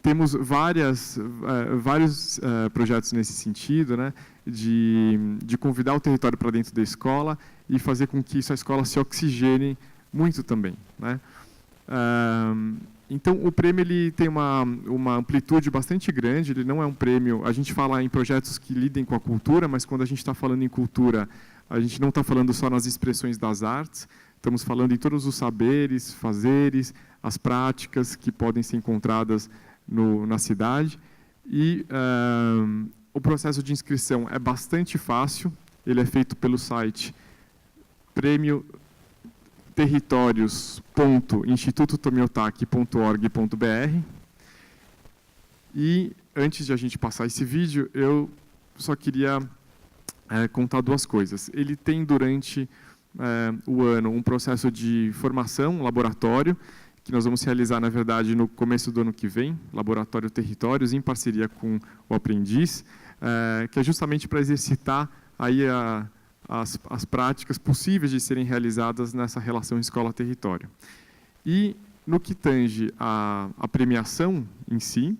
Temos vários projetos nesse sentido, né? De convidar o território para dentro da escola e fazer com que a escola se oxigene muito também, né? Então, o prêmio ele tem uma amplitude bastante grande. Ele não é um prêmio... A gente fala em projetos que lidem com a cultura, mas quando a gente está falando em cultura, a gente não está falando só nas expressões das artes, estamos falando em todos os saberes, fazeres, as práticas que podem ser encontradas na cidade. E o processo de inscrição é bastante fácil. Ele é feito pelo site prêmio-territórios.institutotomiotaki.org.br. E antes de a gente passar esse vídeo, eu só queria contar 2 coisas. Ele tem durante o ano um processo de formação, um laboratório, que nós vamos realizar, na verdade, no começo do ano que vem, Laboratório Territórios, em parceria com o Aprendiz, que é justamente para exercitar aí as práticas possíveis de serem realizadas nessa relação escola-território. E No que tange a premiação em si,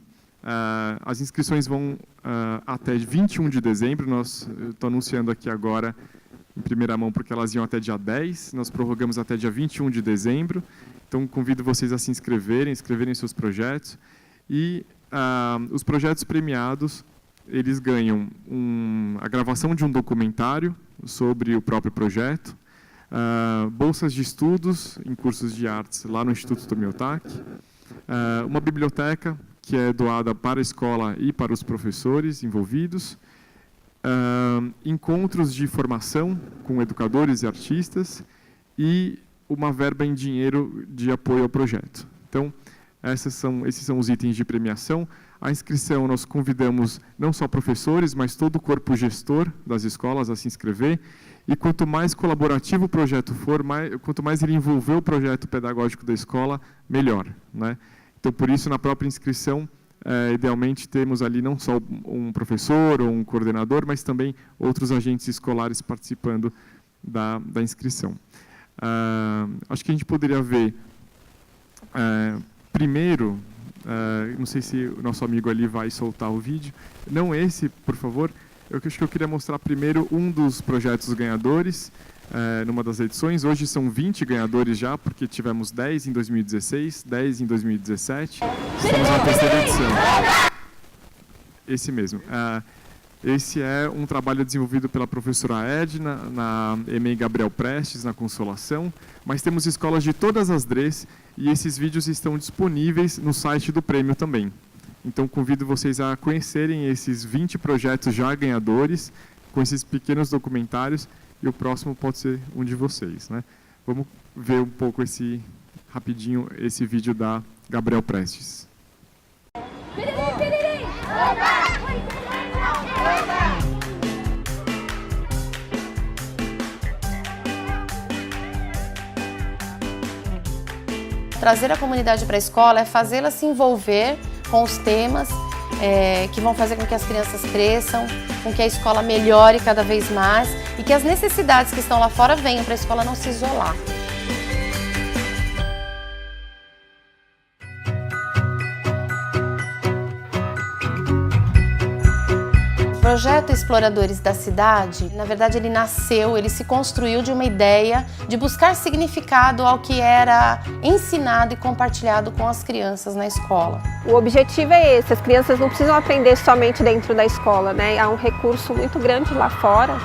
as inscrições vão até 21 de dezembro, estou anunciando aqui agora em primeira mão porque elas iam até dia 10, nós prorrogamos até dia 21 de dezembro, então convido vocês a se inscreverem seus projetos, e os projetos premiados, eles ganham a gravação de um documentário sobre o próprio projeto, bolsas de estudos em cursos de artes lá no Instituto Tomiotaki, uma biblioteca que é doada para a escola e para os professores envolvidos, encontros de formação com educadores e artistas e uma verba em dinheiro de apoio ao projeto. Então, esses são os itens de premiação. A inscrição, nós convidamos não só professores, mas todo o corpo gestor das escolas a se inscrever. E quanto mais colaborativo o projeto for, quanto mais ele envolver o projeto pedagógico da escola, melhor, né? Então, por isso, na própria inscrição, idealmente, temos ali não só um professor ou um coordenador, mas também outros agentes escolares participando da inscrição. Acho que a gente poderia ver, primeiro, não sei se o nosso amigo ali vai soltar o vídeo, não esse, por favor, eu acho que eu queria mostrar primeiro um dos projetos ganhadores, numa das edições. Hoje são 20 ganhadores já, porque tivemos 10 em 2016, 10 em 2017. Estamos na terceira edição. Esse mesmo. Esse é um trabalho desenvolvido pela professora Edna, na EMEI Gabriel Prestes, na Consolação, mas temos escolas de todas as DREs e esses vídeos estão disponíveis no site do prêmio também. Então, convido vocês a conhecerem esses 20 projetos já ganhadores, com esses pequenos documentários, e o próximo pode ser um de vocês, né? Vamos ver um pouco rapidinho esse vídeo da Gabriel Prestes. Trazer a comunidade para a escola é fazê-la se envolver com os temas que vão fazer com que as crianças cresçam, com que a escola melhore cada vez mais e que as necessidades que estão lá fora venham para a escola não se isolar. O projeto Exploradores da Cidade, na verdade ele se construiu de uma ideia de buscar significado ao que era ensinado e compartilhado com as crianças na escola. O objetivo é esse, as crianças não precisam aprender somente dentro da escola, né? Há um recurso muito grande lá fora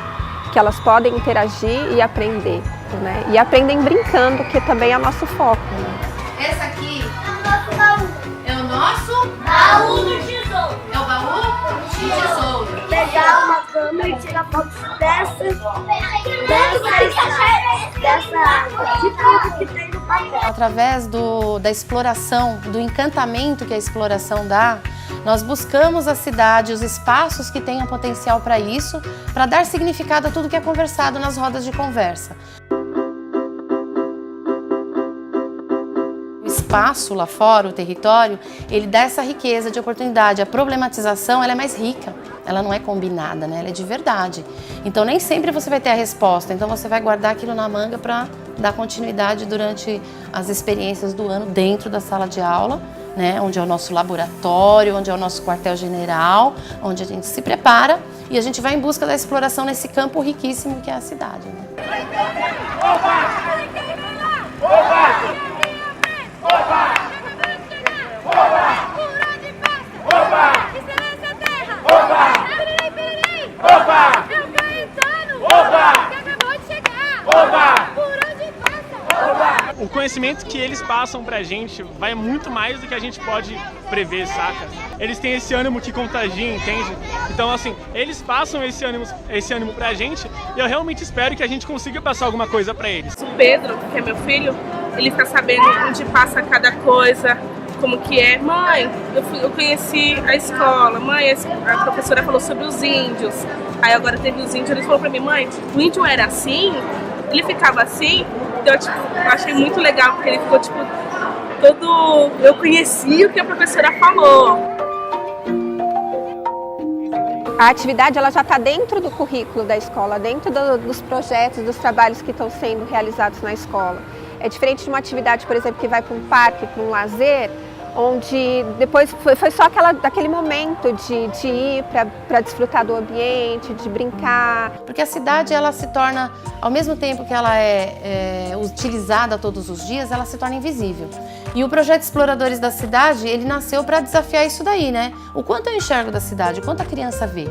que elas podem interagir e aprender, né? E aprendem brincando, que também é o nosso foco, né? Essa aqui É o nosso baú. é o nosso Baú do tesouro. É o baú de tesouro. Pegar uma câmera e tirar fotos dessa de tudo que tem no papel. Através da exploração, do encantamento que a exploração dá, nós buscamos a cidade, os espaços que tenham potencial para isso, para dar significado a tudo que é conversado nas rodas de conversa. O espaço lá fora, o território, ele dá essa riqueza de oportunidade. A problematização, ela é mais rica, ela não é combinada, né? Ela é de verdade. Então nem sempre você vai ter a resposta, então você vai guardar aquilo na manga para dar continuidade durante as experiências do ano dentro da sala de aula, né? Onde é o nosso laboratório, onde é o nosso quartel-general, onde a gente se prepara e a gente vai em busca da exploração nesse campo riquíssimo que é a cidade, né? O conhecimento que eles passam pra gente vai muito mais do que a gente pode prever, saca? Eles têm esse ânimo que contagia, entende? Então, assim, eles passam esse ânimo pra gente e eu realmente espero que a gente consiga passar alguma coisa pra eles. O Pedro, que é meu filho, ele fica sabendo onde passa cada coisa, como que é. Mãe, eu conheci a escola, mãe, a professora falou sobre os índios. Aí agora teve os índios, ele falou pra mim, mãe, o índio era assim? Ele ficava assim? Então, eu achei muito legal, porque ele ficou, eu conheci o que a professora falou. A atividade ela já está dentro do currículo da escola, dentro dos projetos, dos trabalhos que estão sendo realizados na escola. É diferente de uma atividade, por exemplo, que vai para um parque, para um lazer, onde depois foi só aquele momento de ir para desfrutar do ambiente, de brincar. Porque a cidade, ela se torna, ao mesmo tempo que ela é utilizada todos os dias, ela se torna invisível. E o projeto Exploradores da Cidade, ele nasceu para desafiar isso daí, né? O quanto eu enxergo da cidade, o quanto a criança vê,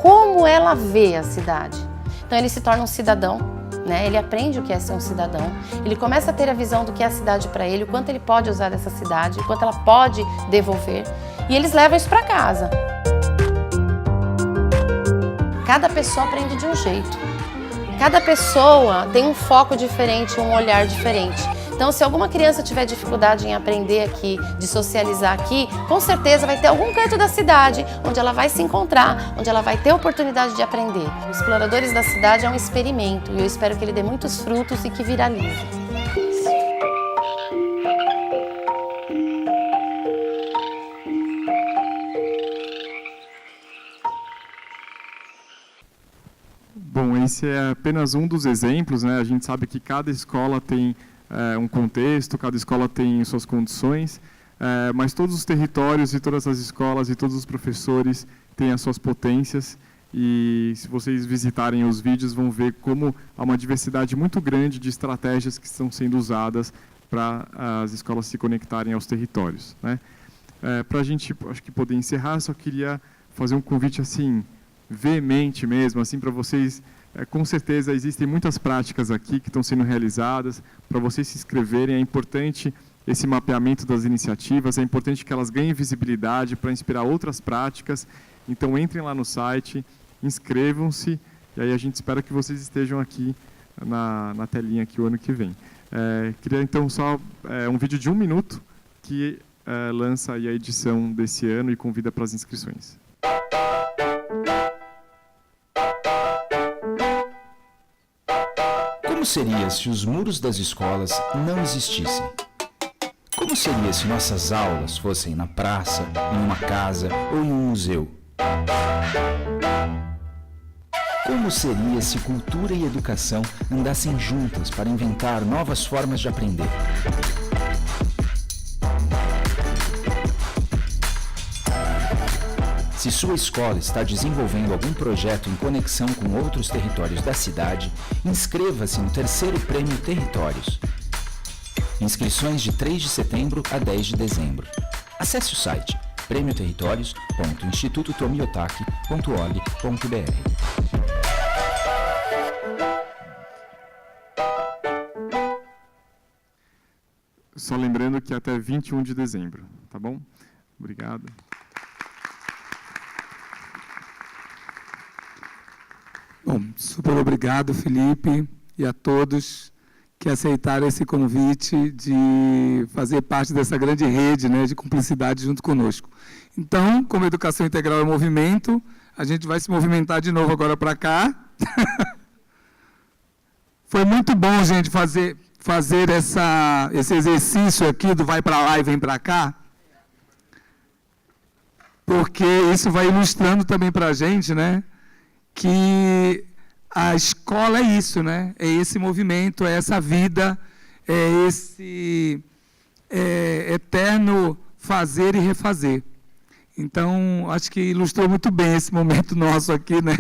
como ela vê a cidade. Então ele se torna um cidadão, né? Ele aprende o que é ser um cidadão, ele começa a ter a visão do que é a cidade para ele, o quanto ele pode usar dessa cidade, o quanto ela pode devolver, e eles levam isso para casa. Cada pessoa aprende de um jeito, cada pessoa tem um foco diferente, um olhar diferente. Então, se alguma criança tiver dificuldade em aprender aqui, de socializar aqui, com certeza vai ter algum canto da cidade onde ela vai se encontrar, onde ela vai ter a oportunidade de aprender. O Exploradores da Cidade é um experimento e eu espero que ele dê muitos frutos e que viralize. Bom, esse é apenas um dos exemplos, né? A gente sabe que cada escola tem um contexto, cada escola tem suas condições, mas todos os territórios e todas as escolas e todos os professores têm as suas potências e se vocês visitarem os vídeos vão ver como há uma diversidade muito grande de estratégias que estão sendo usadas para as escolas se conectarem aos territórios, né? Para a gente, acho que poder encerrar, só queria fazer um convite assim, veemente mesmo, assim, para vocês. Com certeza existem muitas práticas aqui que estão sendo realizadas. Para vocês se inscreverem, é importante esse mapeamento das iniciativas, é importante que elas ganhem visibilidade para inspirar outras práticas. Então entrem lá no site, inscrevam-se, e aí a gente espera que vocês estejam aqui na telinha aqui o ano que vem. Queria então só um vídeo de 1 minuto que lança aí a edição desse ano e convida para as inscrições. Como seria se os muros das escolas não existissem? Como seria se nossas aulas fossem na praça, em uma casa ou em um museu? Como seria se cultura e educação andassem juntas para inventar novas formas de aprender? Se sua escola está desenvolvendo algum projeto em conexão com outros territórios da cidade, inscreva-se no 3º Prêmio Territórios. Inscrições de 3 de setembro a 10 de dezembro. Acesse o site premioterritorios.institutotomiotaki.org.br. Só lembrando que até 21 de dezembro, tá bom? Obrigado. Bom, super obrigado, Felipe, e a todos que aceitaram esse convite de fazer parte dessa grande rede, né, de cumplicidade junto conosco. Então, como Educação Integral é movimento, a gente vai se movimentar de novo agora para cá. Foi muito bom, gente, fazer esse exercício aqui do vai para lá e vem para cá, porque isso vai ilustrando também para a gente, né, que a escola é isso, né? É esse movimento, é essa vida, é esse eterno fazer e refazer. Então, acho que ilustrou muito bem esse momento nosso aqui, né?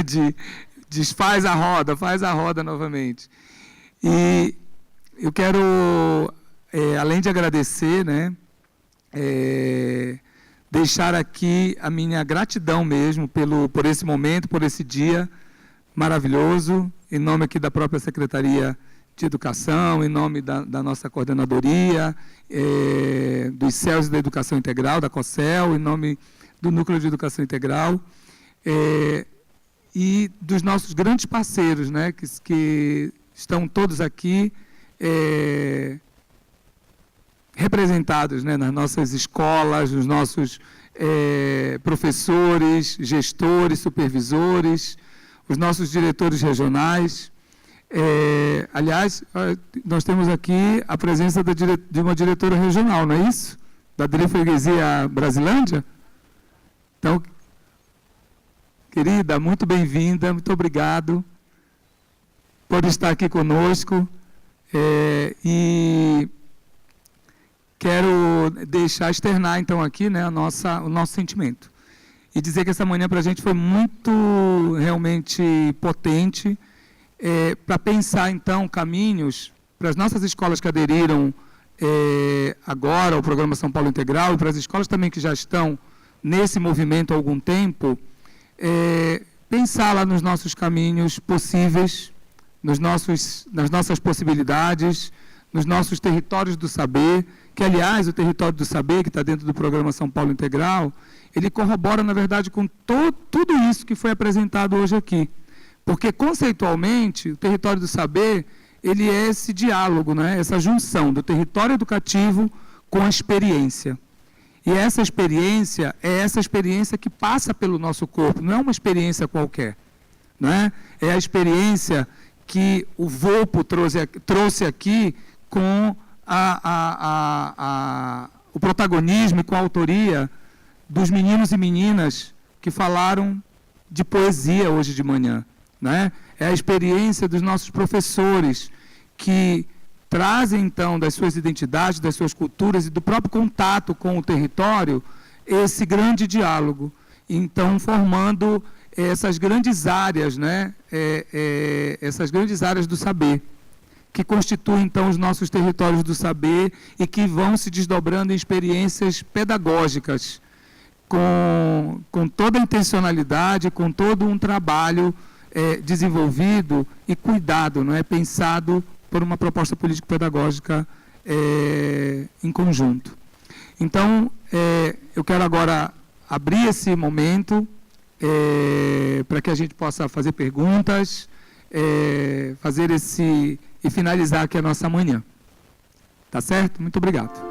De faz a roda novamente. E eu quero, além de agradecer, né? Deixar aqui a minha gratidão mesmo por esse momento, por esse dia maravilhoso, em nome aqui da própria Secretaria de Educação, em nome da nossa coordenadoria, dos CELs da Educação Integral, da COCEL, em nome do Núcleo de Educação Integral, e dos nossos grandes parceiros, né, que estão todos aqui representados, né, nas nossas escolas, nos nossos professores, gestores, supervisores, os nossos diretores regionais. Aliás, nós temos aqui a presença de uma diretora regional, não é isso? Da Freguesia Brasilândia? Então, querida, muito bem-vinda, muito obrigado por estar aqui conosco. E quero externar, então, aqui, né, o nosso sentimento. E dizer que essa manhã, para a gente, foi muito, realmente, potente, para pensar, então, caminhos para as nossas escolas que aderiram agora ao programa São Paulo Integral, e para as escolas também que já estão nesse movimento há algum tempo, pensar lá nos nossos caminhos possíveis, nas nossas possibilidades, nos nossos territórios do saber, que, aliás, o território do saber, que está dentro do programa São Paulo Integral, ele corrobora, na verdade, com tudo isso que foi apresentado hoje aqui. Porque, conceitualmente, o território do saber, ele é esse diálogo, né? Essa junção do território educativo com a experiência. E essa experiência é essa experiência que passa pelo nosso corpo, não é uma experiência qualquer. Né? É a experiência que o Volpo trouxe aqui com o protagonismo e com a autoria dos meninos e meninas que falaram de poesia hoje de manhã. Né? É a experiência dos nossos professores que trazem, então, das suas identidades, das suas culturas e do próprio contato com o território, esse grande diálogo. Então, formando essas grandes áreas, né? Essas grandes áreas do saber, que constituem, então, os nossos territórios do saber e que vão se desdobrando em experiências pedagógicas, com toda a intencionalidade, com todo um trabalho desenvolvido e cuidado, não é? Pensado por uma proposta político-pedagógica em conjunto. Então, eu quero agora abrir esse momento para que a gente possa fazer perguntas, e finalizar aqui a nossa manhã. Tá certo? Muito obrigado.